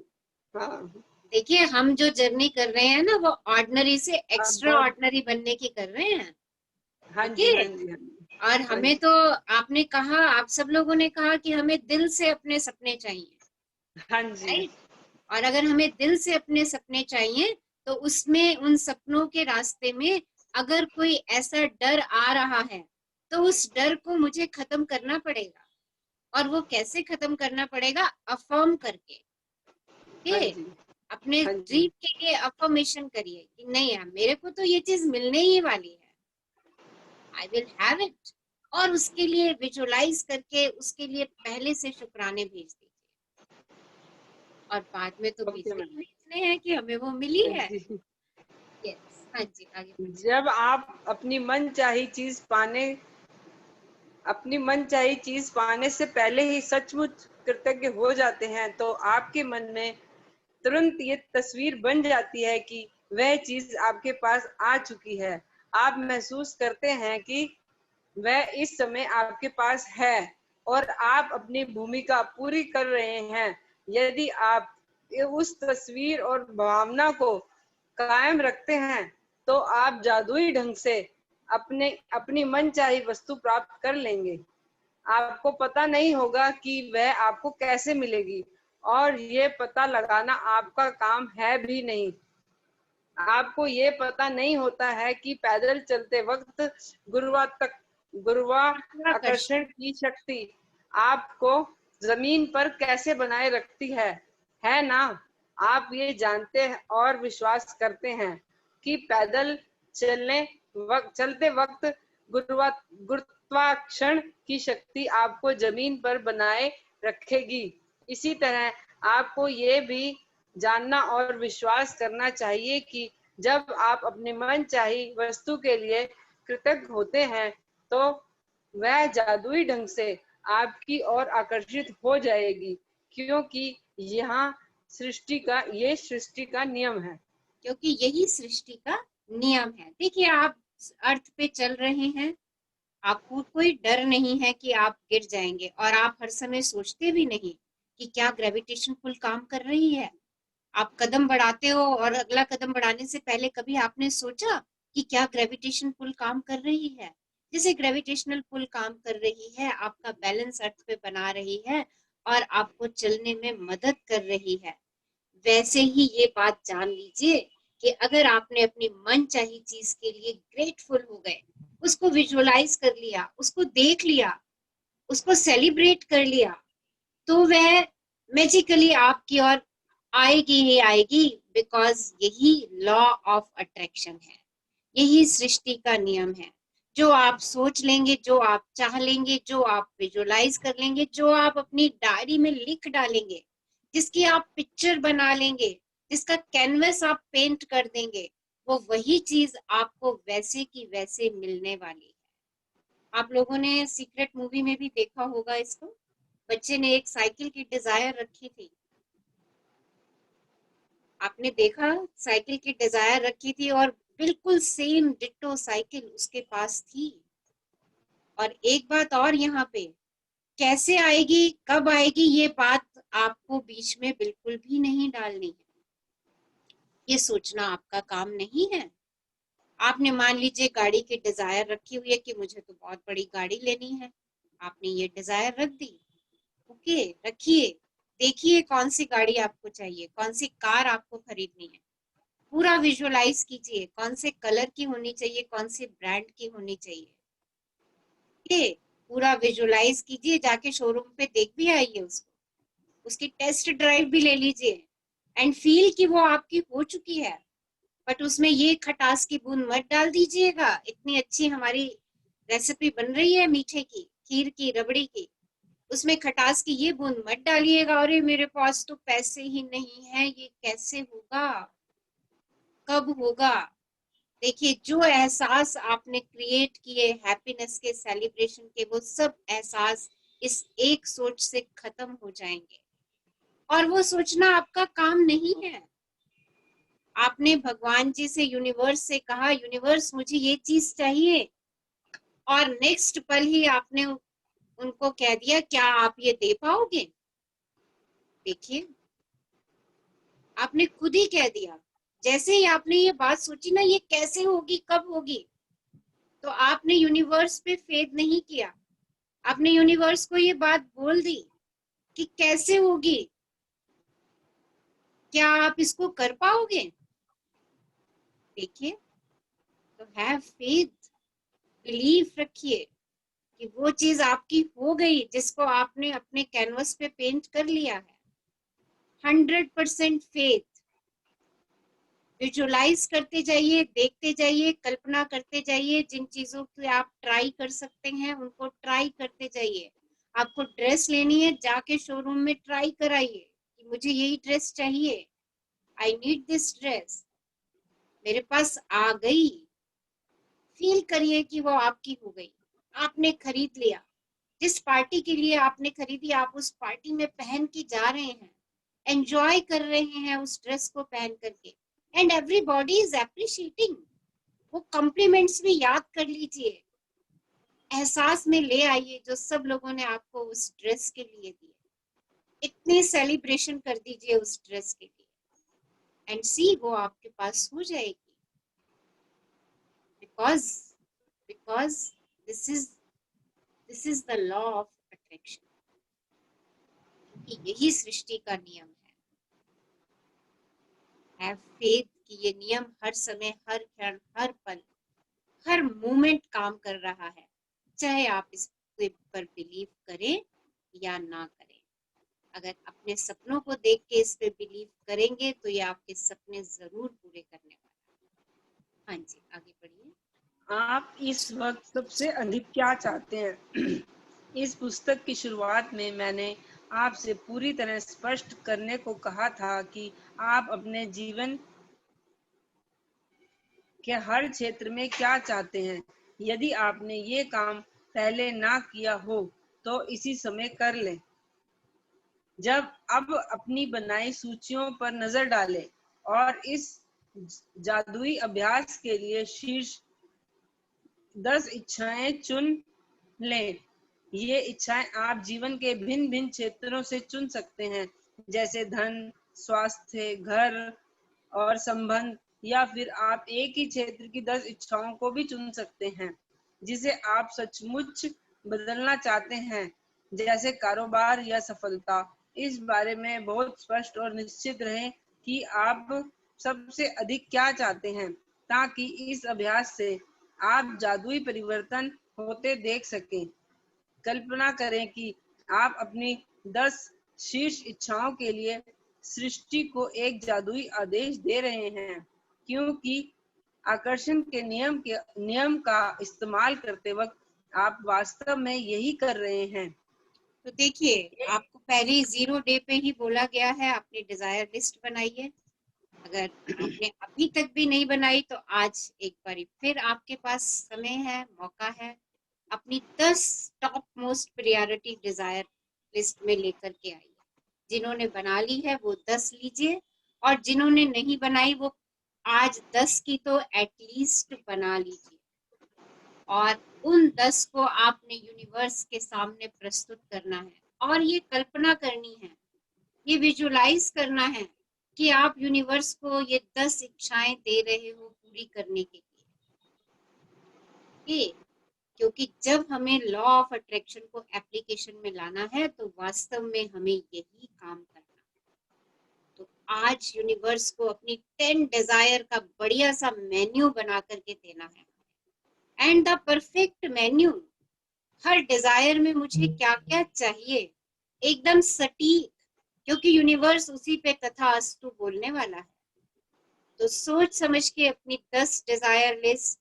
हाँ देखिए हम जो जर्नी कर रहे हैं ना, वो ऑर्डिनरी से एक्स्ट्रा ऑर्डिनरी बनने की कर रहे हैं। हाँ जी, हाँ जी, हाँ जी। और हमें तो आपने कहा, आप सब लोगों ने कहा कि हमें दिल से अपने सपने चाहिए। हाँ जी। और अगर हमें दिल से अपने सपने चाहिए, तो उसमें उन सपनों के रास्ते में अगर कोई ऐसा डर आ रहा है, तो उस डर को मुझे खत्म करना पड़ेगा। और वो कैसे खत्म करना पड़ेगा? अफर्म करके। अपने ड्रीम के लिए अफर्मेशन करिए कि नहीं है, मेरे को तो ये चीज मिलने ही वाली है, आई विल हैव इट। और उसके लिए विजुअलाइज करके उसके लिए पहले से शुक्राने भेज दीजिए, और बाद में तो भेजने हैं कि हमें वो मिली है। यस, हाँ जी, आगे। जब आप अपनी मनचाही चीज पाने से पहले ही सचमुच कृतज्ञ हो जाते हैं, तो आपके मन में तुरंत ये तस्वीर बन जाती है कि वह चीज आपके पास आ चुकी है। आप महसूस करते हैं कि वह इस समय आपके पास है और आप अपनी भूमिका पूरी कर रहे हैं। यदि आप उस तस्वीर और भावना को कायम रखते हैं तो आप जादुई ढंग से अपनी मनचाही वस्तु प्राप्त कर लेंगे। आपको पता नहीं होगा कि वह आपको कैसे मिलेगी, और ये पता लगाना आपका काम है भी नहीं। आपको ये पता नहीं होता है कि पैदल चलते वक्त गुरुत्वाकर्षण की शक्ति आपको जमीन पर कैसे बनाए रखती है ना? आप ये जानते हैं और विश्वास करते हैं कि पैदल चलते वक्त गुरुत्वाकर्षण की शक्ति आपको जमीन पर बनाए रखेगी। इसी तरह आपको ये भी जानना और विश्वास करना चाहिए कि जब आप अपने मनचाही वस्तु के लिए कृतज्ञ होते हैं तो वह जादुई ढंग से आपकी ओर आकर्षित हो जाएगी, क्योंकि यहाँ सृष्टि का नियम है। क्योंकि यही सृष्टि का नियम है। देखिए, आप अर्थ पे चल रहे हैं, आपको कोई डर नहीं है कि आप गिर जाएंगे, और आप हर समय सोचते भी नहीं कि क्या ग्रेविटेशन पुल काम कर रही है। आप कदम बढ़ाते हो और अगला कदम बढ़ाने से पहले कभी आपने सोचा कि क्या ग्रेविटेशन पुल काम कर रही है? जैसे ग्रेविटेशनल पुल काम कर रही है, आपका बैलेंस अर्थ पे बना रही है और आपको चलने में मदद कर रही है, वैसे ही ये बात जान लीजिए कि अगर आपने अपनी मनचाही चीज के लिए ग्रेटफुल हो गए, उसको विजुअलाइज कर लिया, उसको देख लिया, उसको सेलिब्रेट कर लिया, तो वह मैजिकली आपकी ओर आएगी ही आएगी। बिकॉज यही लॉ ऑफ अट्रैक्शन है, यही सृष्टि का नियम है। जो आप सोच लेंगे, जो आप चाह लेंगे, जो आप विजुअलाइज कर लेंगे, जो आप अपनी डायरी में लिख डालेंगे, जिसकी आप पिक्चर बना लेंगे, जिसका कैनवस आप पेंट कर देंगे, वो वही चीज आपको वैसे की वैसे मिलने वाली है। आप लोगों ने सीक्रेट मूवी में भी देखा होगा इसको। बच्चे ने एक साइकिल की डिजायर रखी थी, आपने देखा, साइकिल की डिजायर रखी थी और बिल्कुल सेम डिट्टो साइकिल उसके पास थी। और एक बात और, यहाँ पे कैसे आएगी, कब आएगी, ये बात आपको बीच में बिल्कुल भी नहीं डालनी है। ये सोचना आपका काम नहीं है। आपने मान लीजिए गाड़ी की डिजायर रखी हुई है कि मुझे तो बहुत बड़ी गाड़ी लेनी है, आपने ये डिजायर रख दी, ओके, रखिए, देखिए कौन सी गाड़ी आपको चाहिए, कौन सी कार आपको खरीदनी है, पूरा विजुअलाइज कीजिए कौन से कलर की होनी चाहिए, कौन से ब्रांड की होनी चाहिए, ये पूरा विजुअलाइज कीजिए। जाके शोरूम पे देख भी आइए उसको, उसकी टेस्ट ड्राइव भी ले लीजिए एंड फील कि वो आपकी हो चुकी है। बट उसमें ये खटास की बूंद मत डाल दीजिएगा। इतनी अच्छी हमारी रेसिपी बन रही है मीठे की, खीर की, रबड़ी की, उसमें खटास की ये बूंद मत डालिएगा, अरे मेरे पास तो पैसे ही नहीं है, ये कैसे होगा, कब होगा। देखिए, जो एहसास आपने क्रिएट किए हैप्पीनेस के, सेलिब्रेशन के, वो सब एहसास इस एक सोच से खत्म हो जाएंगे। और वो सोचना आपका काम नहीं है। आपने भगवान जी से, यूनिवर्स से कहा, यूनिवर्स मुझे ये चीज चाहिए, और नेक्स्ट पल ही आपने उनको कह दिया, क्या आप ये दे पाओगे? देखिए, आपने खुद ही कह दिया। जैसे ही आपने ये बात सोची ना, ये कैसे होगी, कब होगी, तो आपने यूनिवर्स पे फेथ नहीं किया, आपने यूनिवर्स को ये बात बोल दी कि कैसे होगी, क्या आप इसको कर पाओगे? देखिए, तो हैव फेथ, बिलीफ रखिए कि वो चीज आपकी हो गई जिसको आपने अपने कैनवस पे पेंट कर लिया है। 100% फेथ। विजुअलाइज करते जाइए, देखते जाइए, कल्पना करते जाइए, जिन चीजों को आप ट्राई कर सकते हैं उनको ट्राई करते जाइए। आपको ड्रेस लेनी है, जाके शोरूम में ट्राई कराइए कि मुझे यही ड्रेस चाहिए, आई नीड दिस ड्रेस, मेरे पास आ गई। फील करिए कि वो आपकी हो गई, आपने खरीद लिया। जिस पार्टी के लिए आपने खरीदी, आप उस पार्टी में पहन के जा रहे हैं, एंजॉय कर रहे हैं उस ड्रेस को पहन करके, एंड एवरीबॉडी इज एप्रिशिएटिंग। वो कॉम्प्लीमेंट्स भी याद कर लीजिए, एहसास में ले आइए जो सब लोगों ने आपको उस ड्रेस के लिए दिए। इतनी सेलिब्रेशन कर दीजिए उस ड्रेस के लिए, एंड सी वो आपके पास हो जाएगी। Because this is the law of attraction. यही सृष्टि का नियम है। हैव फेथ कि ये नियम हर समय, हर क्षण, हर पल, हर मोमेंट काम कर रहा है, चाहे आप इस पर बिलीव करें या ना करें। अगर अपने सपनों को देख के इस पे बिलीव करेंगे तो ये आपके सपने जरूर पूरे करने वाले हैं। हाँ जी, आगे बढ़िए। आप इस वक्त सबसे अधिक क्या चाहते हैं? इस पुस्तक की शुरुआत में मैंने आपसे पूरी तरह स्पष्ट करने को कहा था कि आप अपने जीवन के हर क्षेत्र में क्या चाहते हैं। यदि आपने ये काम पहले ना किया हो तो इसी समय कर लें। अब अपनी बनाई सूचियों पर नजर डालें और इस जादुई अभ्यास के लिए शीर्ष 10 इच्छाएं चुन लें। ये इच्छाएं आप जीवन के भिन्न भिन्न क्षेत्रों से चुन सकते हैं, जैसे धन, स्वास्थ्य, घर और संबंध, या फिर आप एक ही क्षेत्र की 10 इच्छाओं को भी चुन सकते हैं जिसे आप सचमुच बदलना चाहते हैं, जैसे कारोबार या सफलता। इस बारे में बहुत स्पष्ट और निश्चित रहें कि आप सबसे अधिक क्या चाहते हैं, ताकि इस अभ्यास से आप जादुई परिवर्तन होते देख सकें। कल्पना करें कि आप अपनी 10 शीर्ष इच्छाओं के लिए सृष्टि को एक जादुई आदेश दे रहे हैं, क्योंकि आकर्षण के नियम का इस्तेमाल करते वक्त आप वास्तव में यही कर रहे हैं। तो देखिए, आपको पहले 0 डे पे ही बोला गया है अपनी डिजायर लिस्ट बनाइए। अगर आपने अभी तक भी नहीं बनाई तो आज एक बार फिर आपके पास समय है, मौका है। अपनी 10 top most priority desire list में लेकर के आइए। जिन्होंने बना ली है वो 10 लीजिए, और जिन्होंने नहीं बनाई वो आज 10 की तो एटलीस्ट बना लीजिए, और उन 10 को आपने यूनिवर्स के सामने प्रस्तुत करना है, और ये कल्पना करनी है, ये विजुअलाइज करना है कि आप यूनिवर्स को ये 10 इच्छाएं दे रहे हो पूरी करने के लिए। क्योंकि जब हमें लॉ ऑफ अट्रैक्शन को एप्लीकेशन में लाना है तो वास्तव में हमें यही काम करना है। तो आज यूनिवर्स को अपनी 10 डिजायर का बढ़िया सा मेन्यू बना करके देना है, एंड द परफेक्ट मेन्यू। हर डिजायर में मुझे क्या क्या चाहिए, एकदम सटीक, क्योंकि यूनिवर्स उसी पे तथास्तु बोलने वाला है। तो सोच समझ के अपनी 10 डिजायर लिस्ट,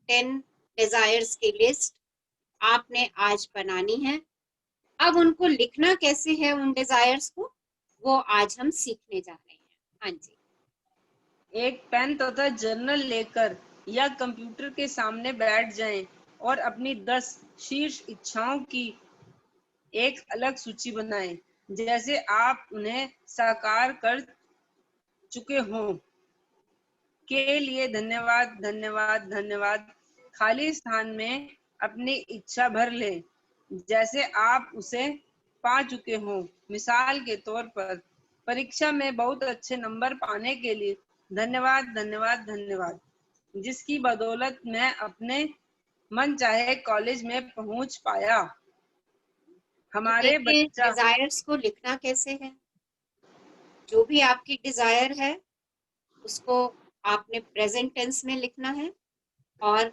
10 डिजायर्स की लिस्ट आपने आज बनानी है। अब उनको लिखना कैसे है उन डिजायर्स को, वो आज हम सीखने जा रहे हैं। हाँ जी। एक पेन तथा जर्नल लेकर या कंप्यूटर के सामने बैठ जाएं और अपनी 10 शीर्ष इच्छाओं की एक अलग सूची बनाएं, जैसे आप उन्हें साकार कर चुके हों। के लिए धन्यवाद, धन्यवाद, धन्यवाद। खाली स्थान में अपनी इच्छा भर लें जैसे आप उसे पा चुके हों। मिसाल के तौर पर, परीक्षा में बहुत अच्छे नंबर पाने के लिए धन्यवाद, धन्यवाद, धन्यवाद, जिसकी बदौलत मैं अपने मन चाहे कॉलेज में पहुंच पाया। हमारे बच्चा डिजायर्स को लिखना कैसे है, जो भी आपकी डिजायर है उसको आपने प्रेजेंट टेंस में लिखना है, और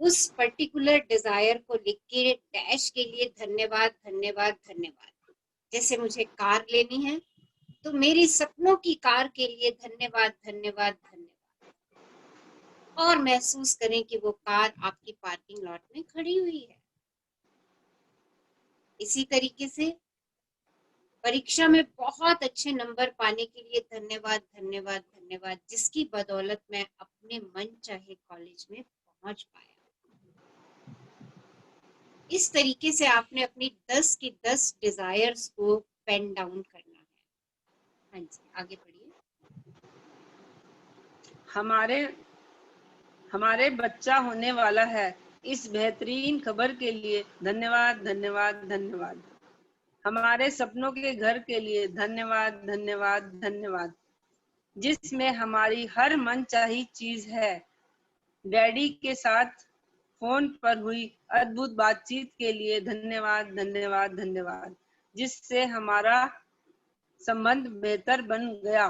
उस पर्टिकुलर डिजायर को लिख के डैश के लिए धन्यवाद धन्यवाद धन्यवाद। जैसे मुझे कार लेनी है तो मेरी सपनों की कार के लिए धन्यवाद धन्यवाद धन्यवाद, और महसूस करें कि वो कार आपकी पार्किंग लॉट में खड़ी हुई है। इसी तरीके से परीक्षा में बहुत अच्छे नंबर पाने के लिए धन्यवाद धन्यवाद धन्यवाद, जिसकी बदौलत मैं अपने मन चाहे कॉलेज में पहुंच पाया। इस तरीके से आपने अपनी 10 की 10 डिजायर्स को पेन डाउन करना है। हाँ जी, आगे बढ़िए। हमारे बच्चा होने वाला है, इस बेहतरीन खबर के लिए धन्यवाद धन्यवाद धन्यवाद। हमारे सपनों के घर के लिए धन्यवाद धन्यवाद धन्यवाद, जिसमें हमारी हर मनचाही चीज है। डैडी के साथ फोन पर हुई अद्भुत बातचीत के लिए धन्यवाद धन्यवाद धन्यवाद, जिससे हमारा संबंध बेहतर बन गया।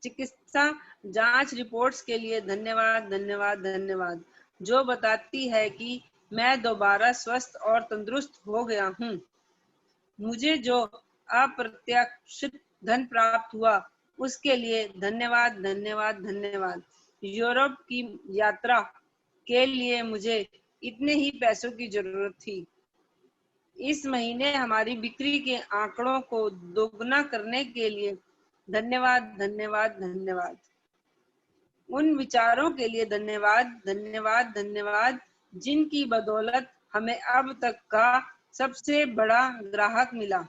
चिकित्सा जांच रिपोर्ट्स के लिए धन्यवाद धन्यवाद धन्यवाद, जो बताती है कि मैं दोबारा स्वस्थ और तंदुरुस्त हो गया हूँ। मुझे जो अप्रत्याशित धन प्राप्त हुआ उसके लिए धन्यवाद धन्यवाद धन्यवाद। यूरोप की यात्रा के लिए मुझे इतने ही पैसों की जरूरत थी। इस महीने हमारी बिक्री के आंकड़ों को दोगुना करने के लिए धन्यवाद धन्यवाद धन्यवाद। उन विचारों के लिए धन्यवाद धन्यवाद धन्यवाद, जिनकी बदौलत हमें अब तक का सबसे बड़ा ग्राहक मिला।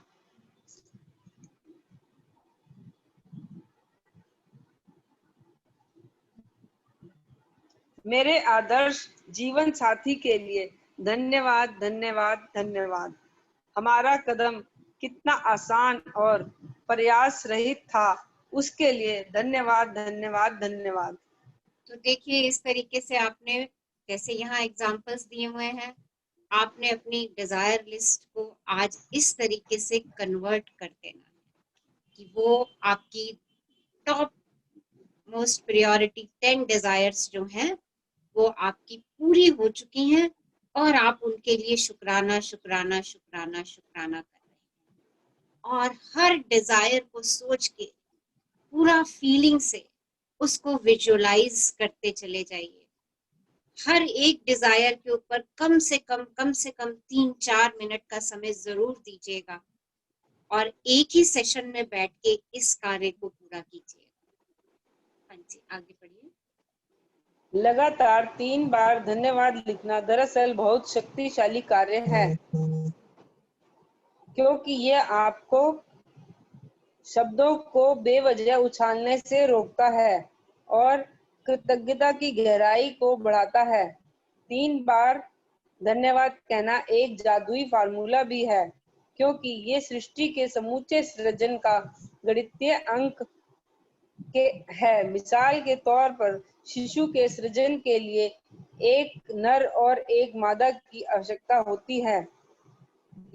मेरे आदर्श जीवन साथी के लिए धन्यवाद धन्यवाद धन्यवाद। हमारा कदम कितना आसान और प्रयास रहित था, उसके लिए धन्यवाद धन्यवाद धन्यवाद। तो देखिए, इस तरीके से आपने, जैसे यहाँ एग्जांपल्स दिए हुए हैं, आपने अपनी डिजायर लिस्ट को आज इस तरीके से कन्वर्ट कर देना कि वो आपकी टॉप मोस्ट प्रायोरिटी 10 डिजायर्स जो हैं वो आपकी पूरी हो चुकी हैं, और आप उनके लिए शुक्राना शुक्राना शुक्राना शुक्राना कर रहे हैं। और हर डिजायर को सोच के पूरा फीलिंग से उसको विजुअलाइज करते चले जाइए। हर एक डिजायर के ऊपर कम से कम 3-4 मिनट का समय जरूर दीजिएगा, और एक ही सेशन में बैठ के इस कार्य को पूरा कीजिएगा। हाँ जी, आगे बढ़िए। लगातार 3 बार धन्यवाद लिखना दरअसल बहुत शक्तिशाली कार्य है, क्योंकि यह आपको शब्दों को बेवजह उछालने से रोकता है और कृतज्ञता की गहराई को बढ़ाता है। 3 बार धन्यवाद कहना एक जादुई फार्मूला भी है, क्योंकि ये सृष्टि के समूचे सृजन का गणितीय अंक है। मिसाल के तौर पर शिशु के सृजन के लिए एक नर और एक मादा की आवश्यकता होती है।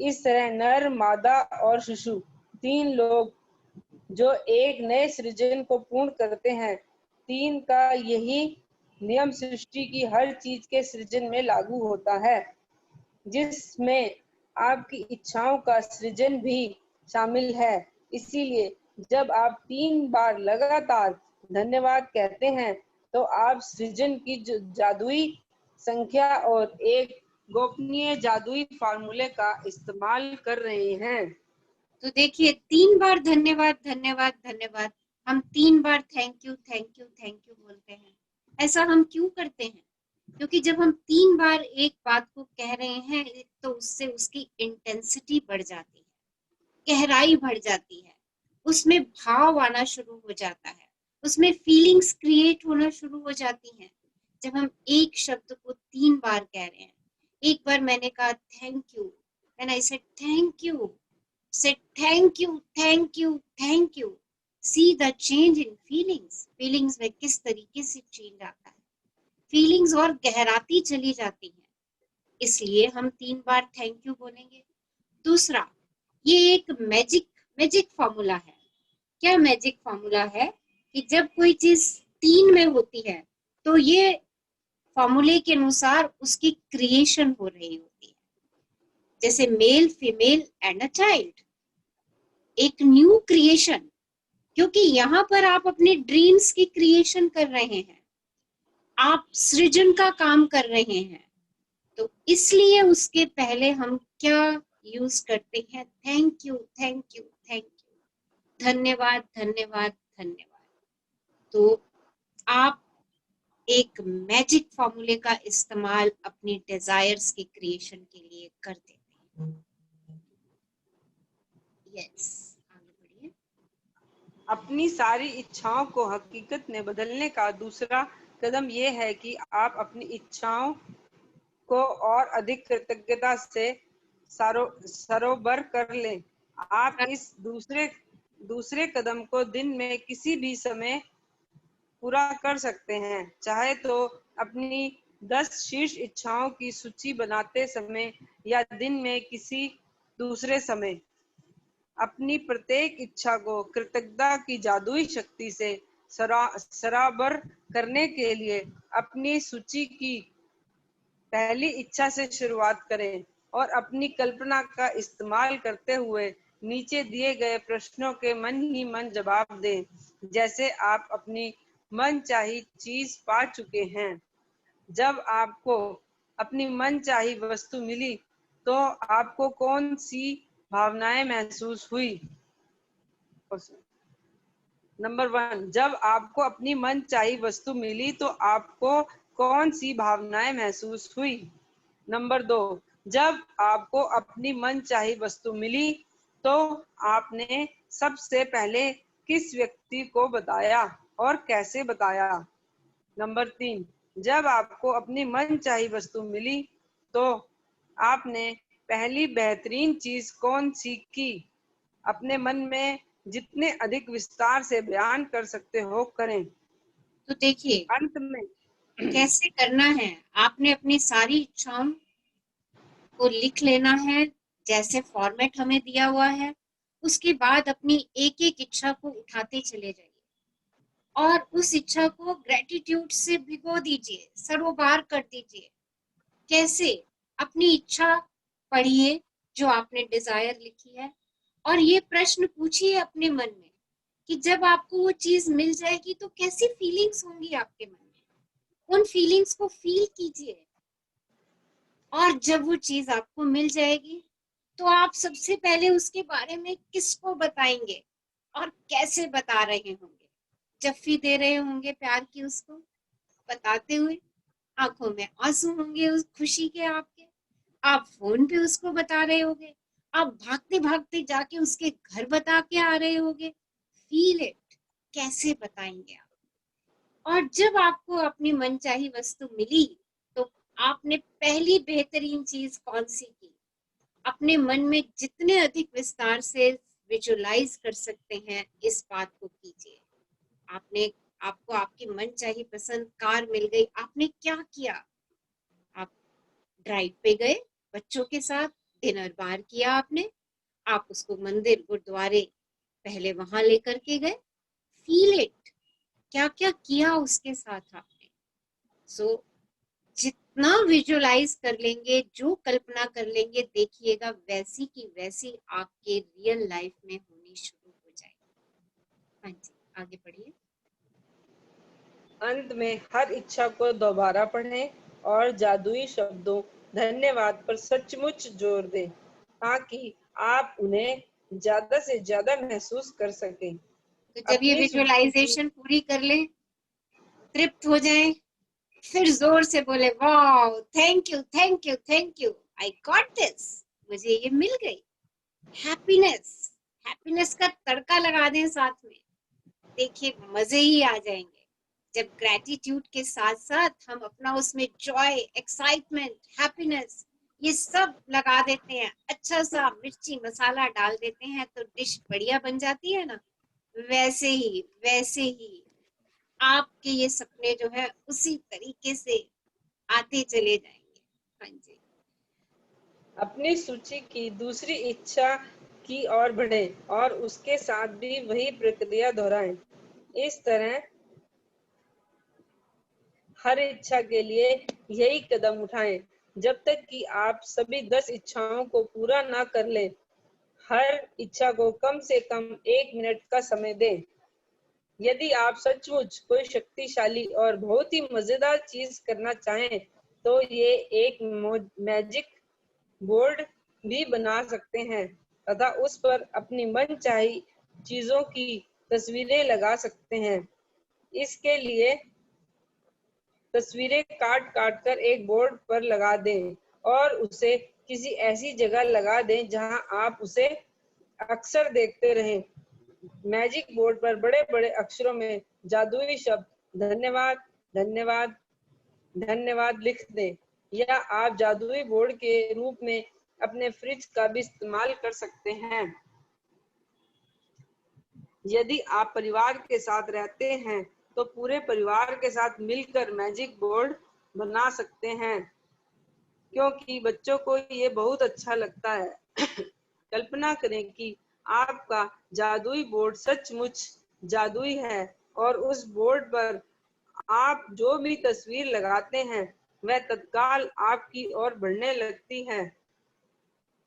इस तरह नर, मादा और शिशु 3 लोग जो एक नए सृजन को पूर्ण करते हैं। 3 का यही नियम सृष्टि की हर चीज के सृजन में लागू होता है, जिसमें आपकी इच्छाओं का सृजन भी शामिल है। इसीलिए जब आप 3 बार लगातार धन्यवाद कहते हैं तो आप सृजन की जादुई संख्या और एक गोपनीय जादुई फार्मूले का इस्तेमाल कर रहे हैं। तो देखिए, 3 बार धन्यवाद धन्यवाद धन्यवाद, हम 3 बार thank you thank you thank you बोलते हैं। ऐसा हम क्यों करते हैं? क्योंकि जब हम 3 बार एक बात को कह रहे हैं तो उससे उसकी इंटेंसिटी बढ़ जाती है, गहराई बढ़ जाती है, उसमें भाव आना शुरू हो जाता है, उसमें फीलिंग्स क्रिएट होना शुरू हो जाती हैं। जब हम एक शब्द को 3 बार कह रहे हैं, एक बार मैंने कहा thank you, when I said thank you, said thank you thank you thank you, see the change in feelings में किस तरीके से चेंज आता है, फीलिंग्स और गहराती चली जाती है। इसलिए हम 3 बार थैंक यू बोलेंगे। दूसरा, ये एक मैजिक फॉर्मूला है। क्या मैजिक फॉर्मूला है कि जब कोई चीज 3 में होती है तो तो ये फॉर्मूले के अनुसार उसकी क्रिएशन हो रही होती है, जैसे male, female and a child, एक न्यू क्रिएशन, क्योंकि यहाँ पर आप अपने ड्रीम्स की क्रिएशन कर रहे हैं, आप सृजन का काम कर रहे हैं। तो इसलिए उसके पहले हम क्या यूज करते हैं? Thank you, thank you, thank you, धन्यवाद, धन्यवाद, धन्यवाद। तो आप एक मैजिक फॉर्मूले का इस्तेमाल अपनी डिजायर्स की क्रिएशन के लिए कर देते हैं। यस, आगे बढ़िए। अपनी सारी इच्छाओं को हकीकत में बदलने का दूसरा कदम यह है कि आप अपनी इच्छाओं को और अधिक कृतज्ञता से सरोबर कर लें। आप इस दूसरे कदम को दिन में किसी भी समय पूरा कर सकते हैं, चाहे तो अपनी 10 शीर्ष इच्छाओं की सूची बनाते समय या दिन में किसी दूसरे समय। अपनी प्रत्येक इच्छा को कृतज्ञता की जादुई शक्ति से सराबर करने के लिए अपनी सूची की पहली इच्छा से शुरुआत करें और अपनी कल्पना का इस्तेमाल करते हुए नीचे दिए गए प्रश्नों के मन ही मन जवाब दें, जैसे आप अपनी मनचाही चीज पा चुके हैं। जब आपको अपनी मनचाही वस्तु मिली तो आपको कौन सी भावनाएं महसूस हुई? नंबर 1, जब आपको अपनी मनचाही वस्तु मिली तो आपको कौन सी भावनाएं महसूस हुई? नंबर 2, जब आपको अपनी मनचाही वस्तु मिली तो आपने सबसे पहले किस व्यक्ति को बताया और कैसे बताया? नंबर 3, जब आपको अपनी मनचाही वस्तु मिली तो आपने पहली बेहतरीन चीज कौन सी की? अपने मन में जितने अधिक विस्तार से बयान कर सकते हो करें। तो देखिए अंत में कैसे करना है, आपने अपनी सारी इच्छाओं को लिख लेना है जैसे फॉर्मेट हमें दिया हुआ है। उसके बाद अपनी एक एक इच्छा को उठाते चले जाइए और उस इच्छा को ग्रेटिट्यूड से भिगो दीजिए, सरोबार कर दीजिए। कैसे? अपनी इच्छा पढ़िए जो आपने डिजायर लिखी है और ये प्रश्न पूछिए अपने मन में कि जब आपको वो चीज मिल जाएगी तो कैसी फीलिंग्स होंगी आपके मन में। उन फीलिंग्स को फील कीजिए और जब वो चीज आपको मिल जाएगी तो आप सबसे पहले उसके बारे में किसको बताएंगे और कैसे बता रहे होंगे? जफ्फी दे रहे होंगे प्यार की उसको बताते हुए, आंखों में आंसू होंगे उस खुशी के आपके, आप फोन पे उसको बता रहे होंगे, आप भागते भागते जाके उसके घर बता के आ रहे होंगे। फील इट, कैसे बताएंगे आप? और जब आपको अपनी मनचाही वस्तु मिली तो आपने पहली बेहतरीन चीज कौन सी की? अपने मन में जितने अधिक विस्तार से विजुअलाइज कर सकते हैं इस बात को कीजिए। आपको आपकी मनचाही पसंद कार मिल गई, आपने क्या किया? आप ड्राइव पे गए बच्चों के साथ, डिनर बार किया आपने, आप उसको मंदिर गुरुद्वारे पहले वहां लेकर के गए। फील इट, क्या क्या किया उसके साथ आपने। सो जितना विजुअलाइज कर लेंगे, जो कल्पना कर लेंगे, देखिएगा वैसी की वैसी आपके रियल लाइफ में होनी शुरू हो जाएगी। हाँ जी, आगे बढ़िए। अंत में हर इच्छा को दोबारा पढ़ें और जादुई शब्दों धन्यवाद पर सचमुच जोर दें ताकि आप उन्हें ज्यादा से ज्यादा महसूस कर सकें। तो जब ये विजुअलाइजेशन पूरी कर लें, तृप्त हो जाएं, फिर जोर से बोले wow, thank you, thank you, thank you, I got this, मुझे ये मिल गई। हैप्पीनेस, हैप्पीनेस का तड़का लगा दें साथ में, देखिए मजे ही आ जाएंगे। जब ग्रेटिट्यूड के साथ साथ हम अपना उसमें जॉय, एक्साइटमेंट, हैप्पीनेस ये सब लगा देते हैं, अच्छा सा मिर्ची मसाला डाल देते हैं तो डिश बढ़िया बन जाती है ना। वैसे ही आपके ये सपने जो है उसी तरीके से आते चले जाएंगे। हाँ जी। अपनी सूची की दूसरी इच्छा की ओर बढ़ें और उसके साथ भी वही प्रक्रिया दोहराएं। इस तरह हर इच्छा के लिए यही कदम उठाएं। जब तक कि आप सभी 10 इच्छाओं को पूरा ना कर लें, हर इच्छा को कम से कम 1 मिनट का समय दें। यदि आप सचमुच कोई शक्तिशाली और बहुत ही मजेदार चीज करना चाहें, तो ये एक मैजिक बोर्ड भी बना सकते हैं तथा उस पर अपनी मनचाही चीजों की तस्वीरें लगा सकते हैं। इसके लिए तस्वीरें काट काट कर एक बोर्ड पर लगा दें और उसे किसी ऐसी जगह लगा दें जहां आप उसे अक्सर देखते रहें। मैजिक बोर्ड पर बड़े बड़े अक्षरों में जादुई शब्द धन्यवाद धन्यवाद धन्यवाद लिख दें, या आप जादुई बोर्ड के रूप में अपने फ्रिज का भी इस्तेमाल कर सकते हैं। यदि आप परिवार के साथ रहते हैं तो पूरे परिवार के साथ मिलकर मैजिक बोर्ड बना सकते हैं, क्योंकि बच्चों को ये बहुत अच्छा लगता है। कल्पना करें कि आपका जादुई बोर्ड सचमुच जादुई है और उस बोर्ड पर आप जो भी तस्वीर लगाते हैं वह तत्काल आपकी ओर बढ़ने लगती है।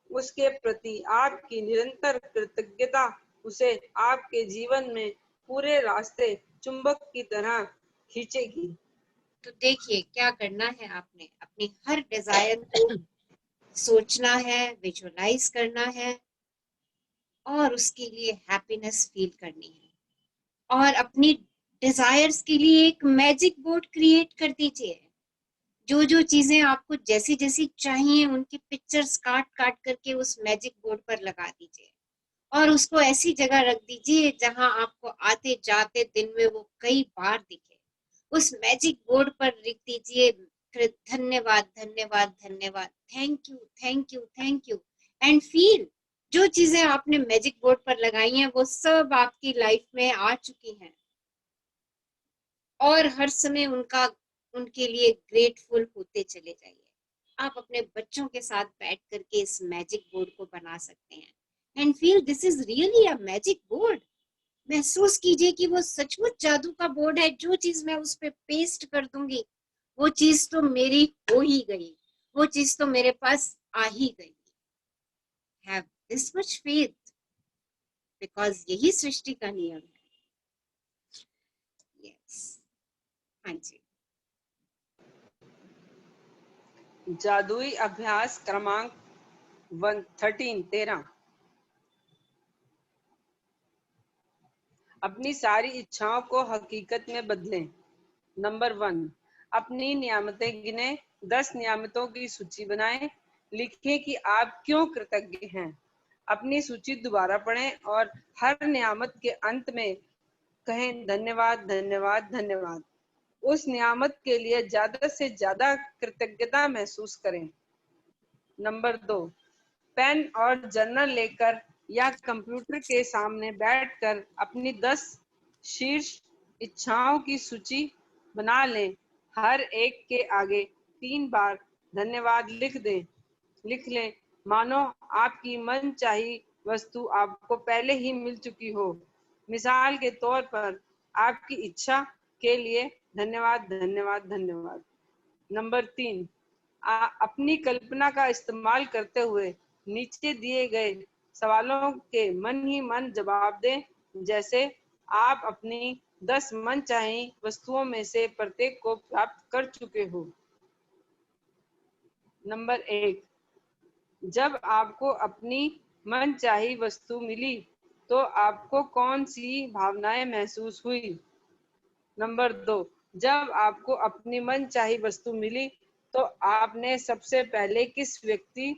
उसके प्रति आपकी निरंतर कृतज्ञता उसे आपके जीवन में पूरे रास्ते चुंबक की तरह खींचेगी। तो देखिए क्या करना है, आपने अपनी हर डिजायर को सोचना है, विजुअलाइज करना है और उसके लिए हैप्पीनेस फील करनी है और अपनी डिजायर्स के लिए एक मैजिक बोर्ड क्रिएट कर दीजिए। जो जो चीजें आपको जैसी जैसी चाहिए उनकी पिक्चर्स काट काट करके उस मैजिक बोर्ड पर लगा दीजिए और उसको ऐसी जगह रख दीजिए जहां आपको आते जाते दिन में वो कई बार दिखे। उस मैजिक बोर्ड पर लिख दीजिए धन्यवाद धन्यवाद धन्यवाद, thank you thank you thank you, and feel जो चीजें आपने मैजिक बोर्ड पर लगाई हैं वो सब आपकी लाइफ में आ चुकी हैं और हर समय उनके लिए ग्रेटफुल होते चले जाइए। आप अपने बच्चों के साथ बैठ करके इस मैजिक बोर्ड को बना सकते हैं and feel this is really a magic board. महसूस कीजिए कि वो सचमुच जादू का बोर्ड है। जो चीज मैं उस पर पेस्ट कर दूंगी वो चीज तो मेरी हो ही गई, वो चीज तो मेरे पास आ ही गई। Have this much faith, because यही सृष्टि का नियम है। यस, हाँ जी। जादुई अभ्यास क्रमांक 13 अपनी सारी इच्छाओं को हकीकत में बदलें। नंबर 1, अपनी नियामतें गिने। 10 नियामतों की सूची बनाएं। लिखें कि आप क्यों कृतज्ञ हैं। अपनी सूची दोबारा पढ़ें और हर नियामत के अंत में कहें धन्यवाद धन्यवाद धन्यवाद। उस नियामत के लिए ज्यादा से ज्यादा कृतज्ञता महसूस करें। नंबर 2, पेन और जर्नल लेकर या कंप्यूटर के सामने बैठकर अपनी 10 शीर्ष इच्छाओं की सूची बना लें। हर एक के आगे 3 बार धन्यवाद लिख लें, मानो आपकी मनचाही वस्तु आपको पहले ही मिल चुकी हो। मिसाल के तौर पर आपकी इच्छा के लिए धन्यवाद धन्यवाद धन्यवाद। नंबर 3, अपनी कल्पना का इस्तेमाल करते हुए नीचे दिए गए सवालों के मन ही मन जवाब दें, जैसे आप अपनी 10 मनचाही वस्तुओं में से प्रत्येक को प्राप्त कर चुके हो। नंबर 1, जब आपको अपनी मनचाही वस्तु मिली तो आपको कौन सी भावनाएं महसूस हुई। नंबर 2, जब आपको अपनी मनचाही वस्तु मिली तो आपने सबसे पहले किस व्यक्ति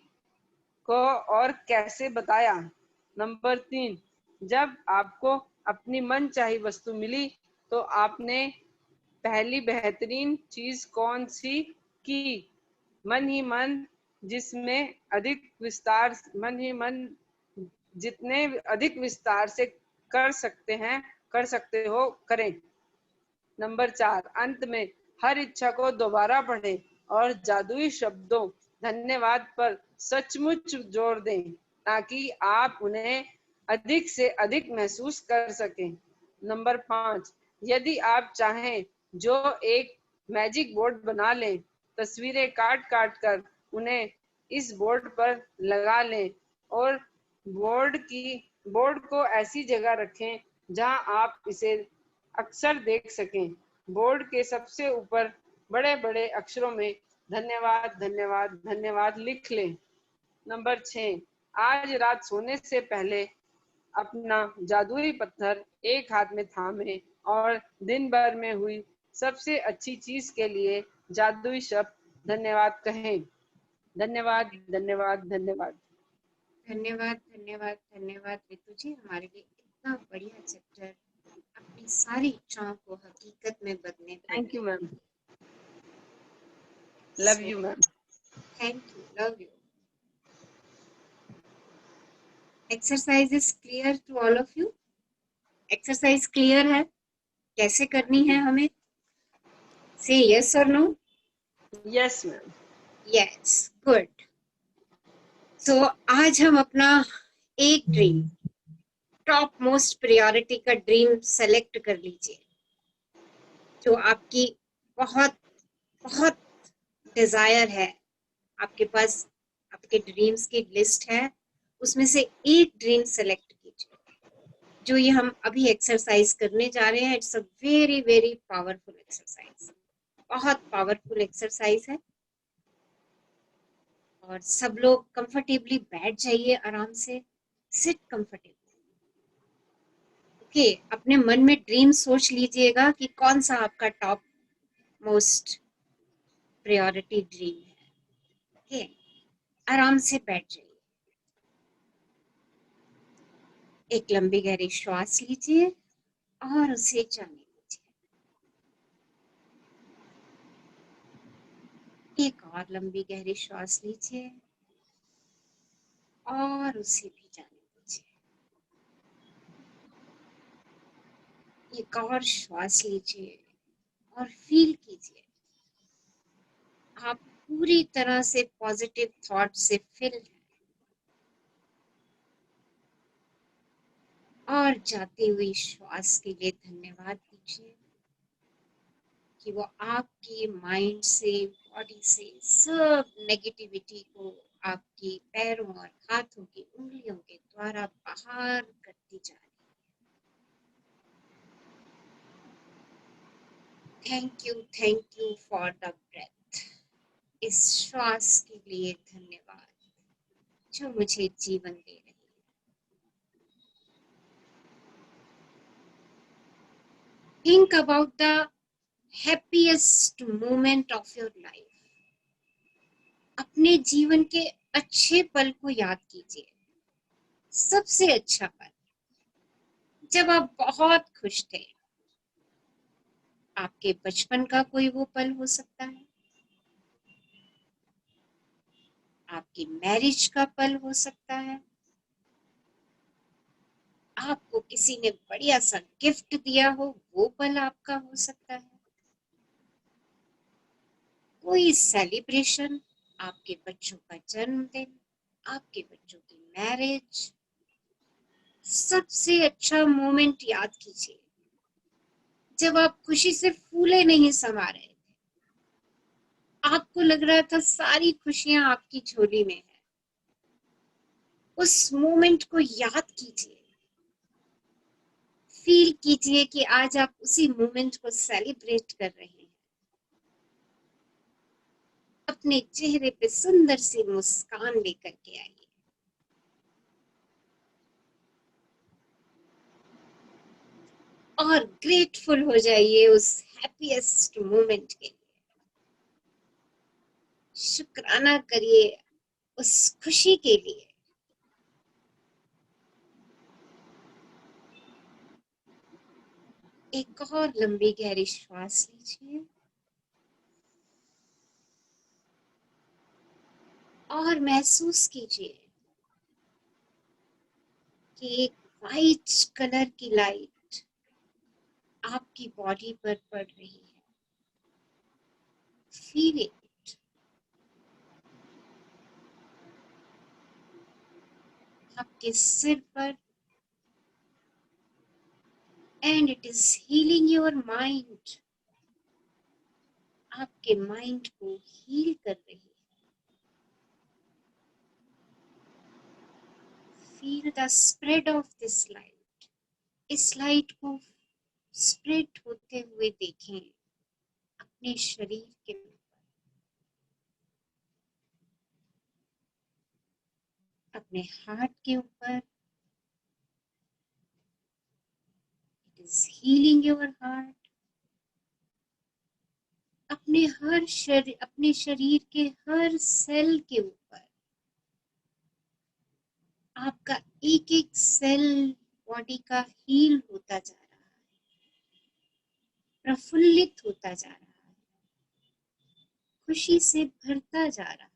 को और कैसे बताया। नंबर 3, जब आपको अपनी मनचाही वस्तु मिली तो आपने पहली बेहतरीन चीज कौन सी की। मन ही मन जितने अधिक विस्तार से कर सकते हो करें। नंबर 4, अंत में हर इच्छा को दोबारा पढ़ें और जादुई शब्दों धन्यवाद पर सचमुच जोर दें ताकि आप उन्हें अधिक से अधिक महसूस कर सकें। नंबर 5, यदि आप चाहें जो एक मैजिक बोर्ड बना लें। तस्वीरें काट काट कर उन्हें इस बोर्ड पर लगा लें और बोर्ड को ऐसी जगह रखें जहां आप इसे अक्सर देख सकें। बोर्ड के सबसे ऊपर बड़े बड़े अक्षरों में धन्यवाद धन्यवाद धन्यवाद लिख लें। नंबर 6, आज रात सोने से पहले अपना जादुई पत्थर एक हाथ में थामे और दिन भर में हुई सबसे अच्छी चीज के लिए जादुई शब्द धन्यवाद कहें। धन्यवाद धन्यवाद धन्यवाद धन्यवाद धन्यवाद धन्यवाद रितु जी, हमारे लिए इतना बढ़िया चैप्टर, अपनी सारी इच्छाओं को हकीकत में बदलने। Thank you ma'am, love you ma'am. Thank you, love you. Exercise is clear to all of you? Exercise clear है? कैसे करनी है हमें? से यस और no? Yes ma'am. Yes, good. So आज हम अपना एक ड्रीम, टॉप मोस्ट प्रायोरिटी का ड्रीम सेलेक्ट कर लीजिए, जो आपकी बहुत बहुत डिजायर है, आपके पास आपके ड्रीम्स की लिस्ट है, उसमें से एक ड्रीम सेलेक्ट कीजिए। जो ये हम अभी एक्सरसाइज करने जा रहे हैं, it's a very very powerful exercise, बहुत पावरफुल एक्सरसाइज है। और सब लोग कंफर्टेबली बैठ जाइए, आराम से सिट कंफर्टेबली। ओके, अपने मन में ड्रीम सोच लीजिएगा कि कौन सा आपका टॉप मोस्ट प्रायोरिटी ड्रीम है। ओके, आराम से बैठ जाइए, एक लंबी गहरी श्वास लीजिए और उसे जाने दीजिए। एक और लंबी गहरी श्वास लीजिए और उसे भी जाने दीजिए। एक और श्वास लीजिए और फील कीजिए आप पूरी तरह से पॉजिटिव थॉट से फिल हैं। और जाती हुई श्वास के लिए धन्यवाद दीजिए कि वो आपकी माइंड से, बॉडी से सब नेगेटिविटी को आपकी पैरों और हाथों की उंगलियों के द्वारा बाहर करती जा रही है। Thank you for the breath. इस श्वास के लिए धन्यवाद जो मुझे जीवन दे रही है। Think about the happiest moment of your life. अपने जीवन के अच्छे पल को याद कीजिए। सबसे अच्छा पल जब आप बहुत खुश थे। आपके बचपन का कोई वो पल हो सकता है, आपकी मैरिज का पल हो सकता है, आपको किसी ने बढ़िया सा गिफ्ट दिया हो वो पल आपका हो सकता है, कोई सेलिब्रेशन, आपके बच्चों का जन्मदिन, आपके बच्चों की मैरिज। सबसे अच्छा मोमेंट याद कीजिए जब आप खुशी से फूले नहीं समा रहे थे, आपको लग रहा था सारी खुशियां आपकी झोली में है। उस मोमेंट को याद कीजिए, फील कीजिए कि आज आप उसी मोमेंट को सेलिब्रेट कर रहे हैं। अपने चेहरे पे सुंदर सी मुस्कान लेकर के आइए। और ग्रेटफुल हो जाइए उस हैप्पीएस्ट मोमेंट के लिए। शुक्राना करिए उस खुशी के लिए। एक और लंबी गहरी श्वास लीजिए और महसूस कीजिए कि एक वाइट कलर की लाइट आपकी बॉडी पर पड़ रही है। Feel it. आपके सिर पर, and it is healing your mind. आपके माइंड को हील कर रही है। Feel the spread of this light. इस लाइट को स्प्रेड होते हुए देखें अपने शरीर के ऊपर, अपने हार्ट के ऊपर। It is healing your heart. अपने शरीर के हर सेल के ऊपर। आपका एक एक सेल बॉडी का हील होता जा रहा है, प्रफुल्लित होता जा रहा है, खुशी से भरता जा रहा है।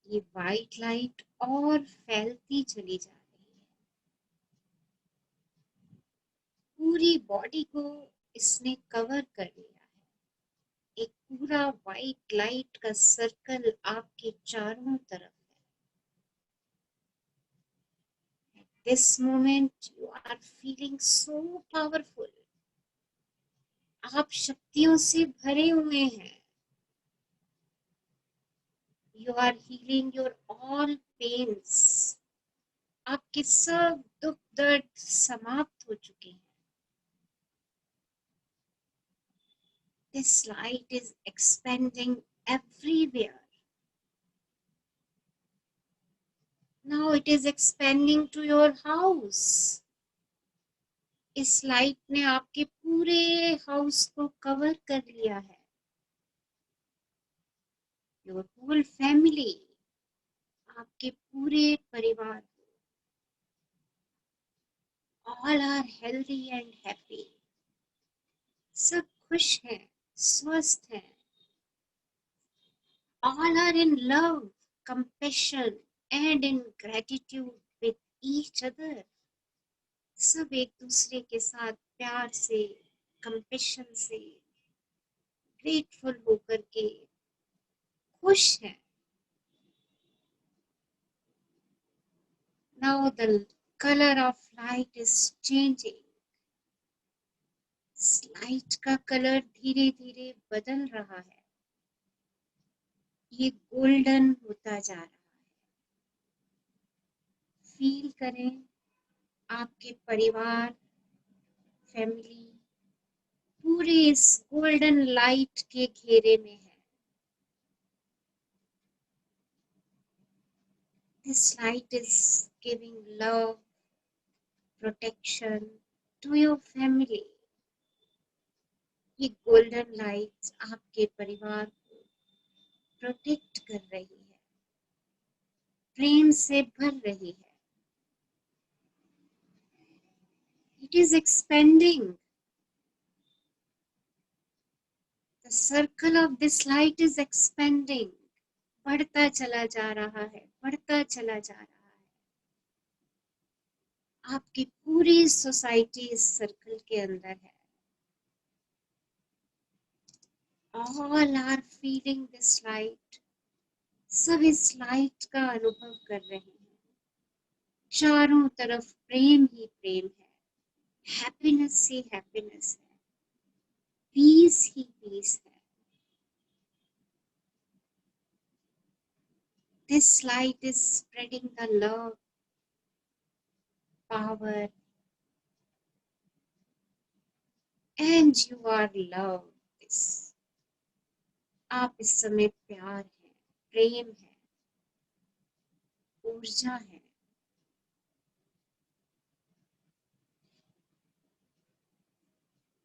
ये वाइट लाइट और फैलती चली जा रही है। पूरी बॉडी को इसने कवर कर लिया है। एक पूरा वाइट लाइट का सर्कल आपके चारों तरफ है। This moment you are feeling so powerful. आप शक्तियों से भरे हुए हैं। You are healing your all pains. आपके सब दुख दर्द समाप्त हो चुके हैं। This light is expanding everywhere. Now it is expanding to your house. इस लाइट ने आपके पूरे हाउस को कवर कर लिया है। Your whole family, आपके पूरे परिवार, all are healthy and happy. सब खुश हैं, स्वस्थ हैं। All are in love, compassion and in gratitude with each other. सब एक दूसरे के साथ प्यार से, कंपैशन से, ग्रेटफुल होकर के खुश हैं। Now the color of light is changing. Light का कलर धीरे धीरे बदल रहा है। ये गोल्डन होता जा रहा है। फील करें आपके परिवार, फैमिली पूरे इस गोल्डन लाइट के घेरे में है। This light is giving love, protection to your family. ये गोल्डन लाइट आपके परिवार को प्रोटेक्ट कर रही है, प्रेम से भर रही है। It is expanding. The circle of this light is expanding. बढ़ता चला जा रहा है, बढ़ता चला जा रहा है। आपकी पूरी सोसाइटी इस सर्कल के अंदर है। All are feeling this light. सब इस लाइट का अनुभव कर रहे हैं। चारों तरफ प्रेम ही प्रेम है, हैप्पीनेस ही हैप्पीनेस है, पीस ही पीस है। This light is spreading the love, power, and you are loved. आप इस समय प्यार है, प्रेम है, ऊर्जा है।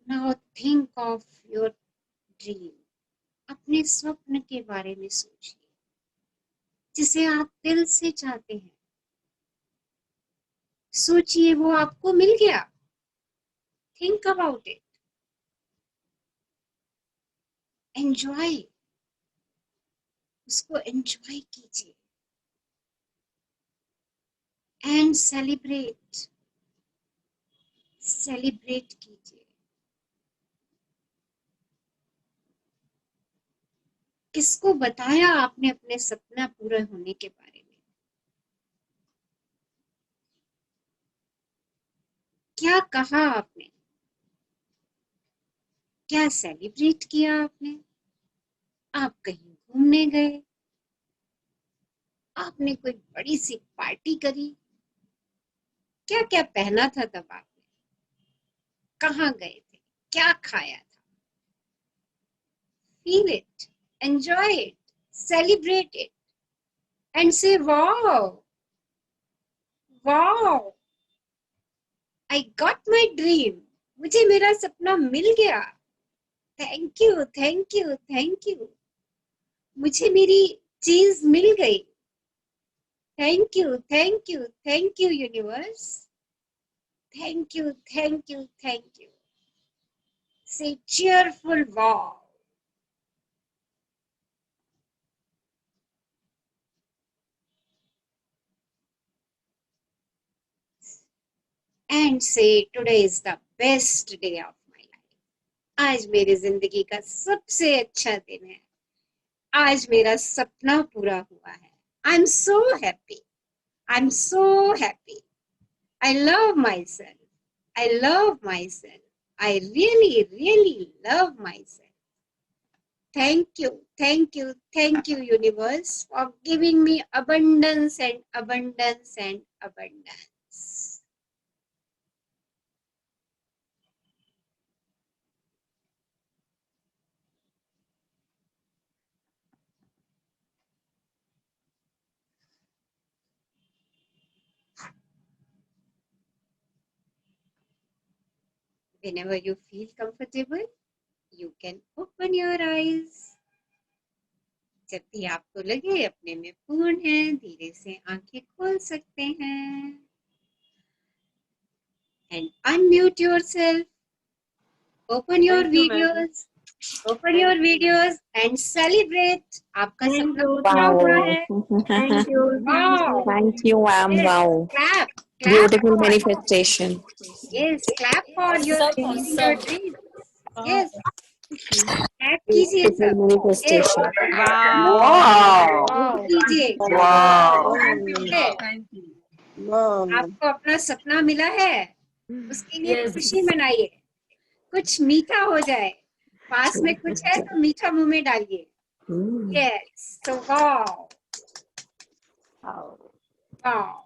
Now think of your dream. अपने स्वप्न के बारे में सोचिए, जिसे आप दिल से चाहते हैं। सोचिए वो आपको मिल गया। Think about it. Enjoy. उसको enjoy कीजिए। And celebrate. Celebrate कीजिए। किसको बताया आपने अपने सपना पूरा होने के बारे में? क्या कहा आपने? क्या सेलिब्रेट किया आपने? आप कहीं घूमने गए? आपने कोई बड़ी सी पार्टी करी? क्या क्या पहना था तब आपने? कहाँ गए थे? क्या खाया था? Feel it, enjoy it, celebrate it, and say, wow, wow, I got my dream. मुझे मेरा सपना मिल गया. Thank you, thank you, thank you. मुझे मेरी चीज मिल गई. Thank you, thank you, thank you, universe. Thank you, thank you, thank you. Say cheerful wow. And say today is the best day of my life. आज मेरी जिंदगी का सबसे अच्छा दिन है. आज मेरा सपना पूरा हुआ है. I'm so happy. I'm so happy. I love myself. I love myself. I really, really love myself. Thank you, thank you, thank you, universe, for giving me abundance and abundance and abundance. Whenever you feel comfortable, you can open your eyes. जब भी आपको लगे अपने में पूर्ण है, धीरे से आंखें खोल सकते हैं. And unmute yourself. Open your videos. Open your videos and celebrate. आपका सपना पूरा हुआ है. Thank you. Wow. Thank you, ma'am. Yes, Wow. clap. Beautiful For, manifestation. yes, clap for your achieving your dreams. Yes, clap कीजिए Beautiful सब. manifestation. Wow. Wow. कीजिए. Wow. आपको अपना सपना मिला है, उसके लिए खुशी मनाइए. कुछ मीठा हो जाए. पास में कुछ है तो मीठा मुंह में डालिए. Yes. So wow. Wow.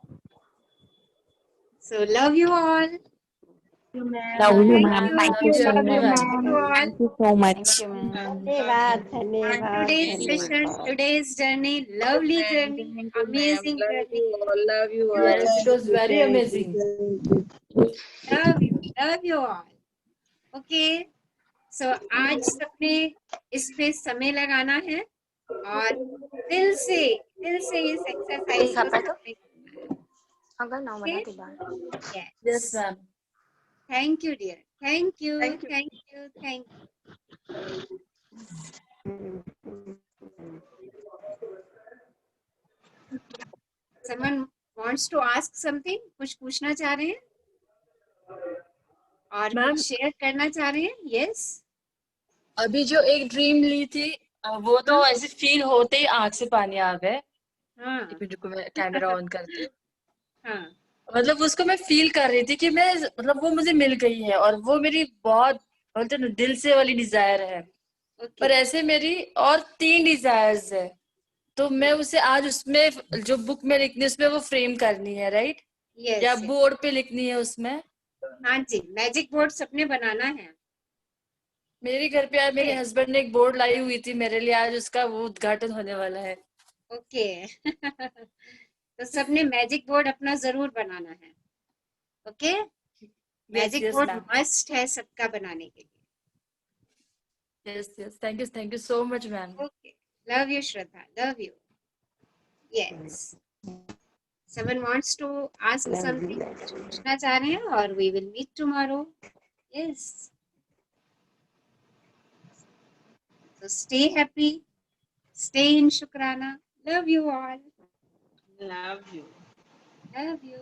So love you all. Love you, ma'am. Thank you so Love you, much. Thank you all. Thank you so much. Thank you, ma'am. धन्यवाद Today's session, today's journey, lovely journey, amazing journey. Love you all. Yes, it was very amazing. Love you all. Okay. So आज सबने इस पे समय लगाना है और दिल से इस एक्सरसाइज को सबने करना है. Okay? Yes, ma'am. Thank you, dear. Thank you. Thank you. Thank you. Someone wants to ask something? कुछ पूछना चाह रहे हैं? और कुछ शेयर करना चाह रहे हैं? Yes. अभी जो एक ड्रीम ली थी वो तो ऐसे फील होते ही आंख से पानी आ गए. हाँ. एक मिनट रुको, मैं कैमरा ऑन करती हूँ. हाँ. मतलब उसको मैं फील कर रही थी कि मैं मतलब वो मुझे मिल गई है और वो मेरी बहुत बोलते ना दिल से वाली डिजायर है. पर ऐसे मेरी और 3 डिजायर्स है तो मैं उसे आज उसमें जो बुक में लिखनी है उसमें वो फ्रेम करनी है. राइट? या बोर्ड पे लिखनी है उसमें? हाँ जी, मैजिक बोर्ड सबने बनाना है. मेरे घर पे आज मेरे हस्बैंड ने एक बोर्ड लाई हुई थी मेरे लिए, आज उसका वो उद्घाटन होने वाला है. ओके. तो सबने मैजिक बोर्ड अपना जरूर बनाना है. ओके. मैजिक बोर्ड मस्ट है सबका बनाने के लिए. Yes, thank you so much, ma'am. Okay, love you, Shraddha, love you. Yes. Someone wants to ask something? पूछना चाह रहे हैं और we will meet tomorrow. Yes. So stay happy, stay in Shukrana. Love you all. Love you. Love you.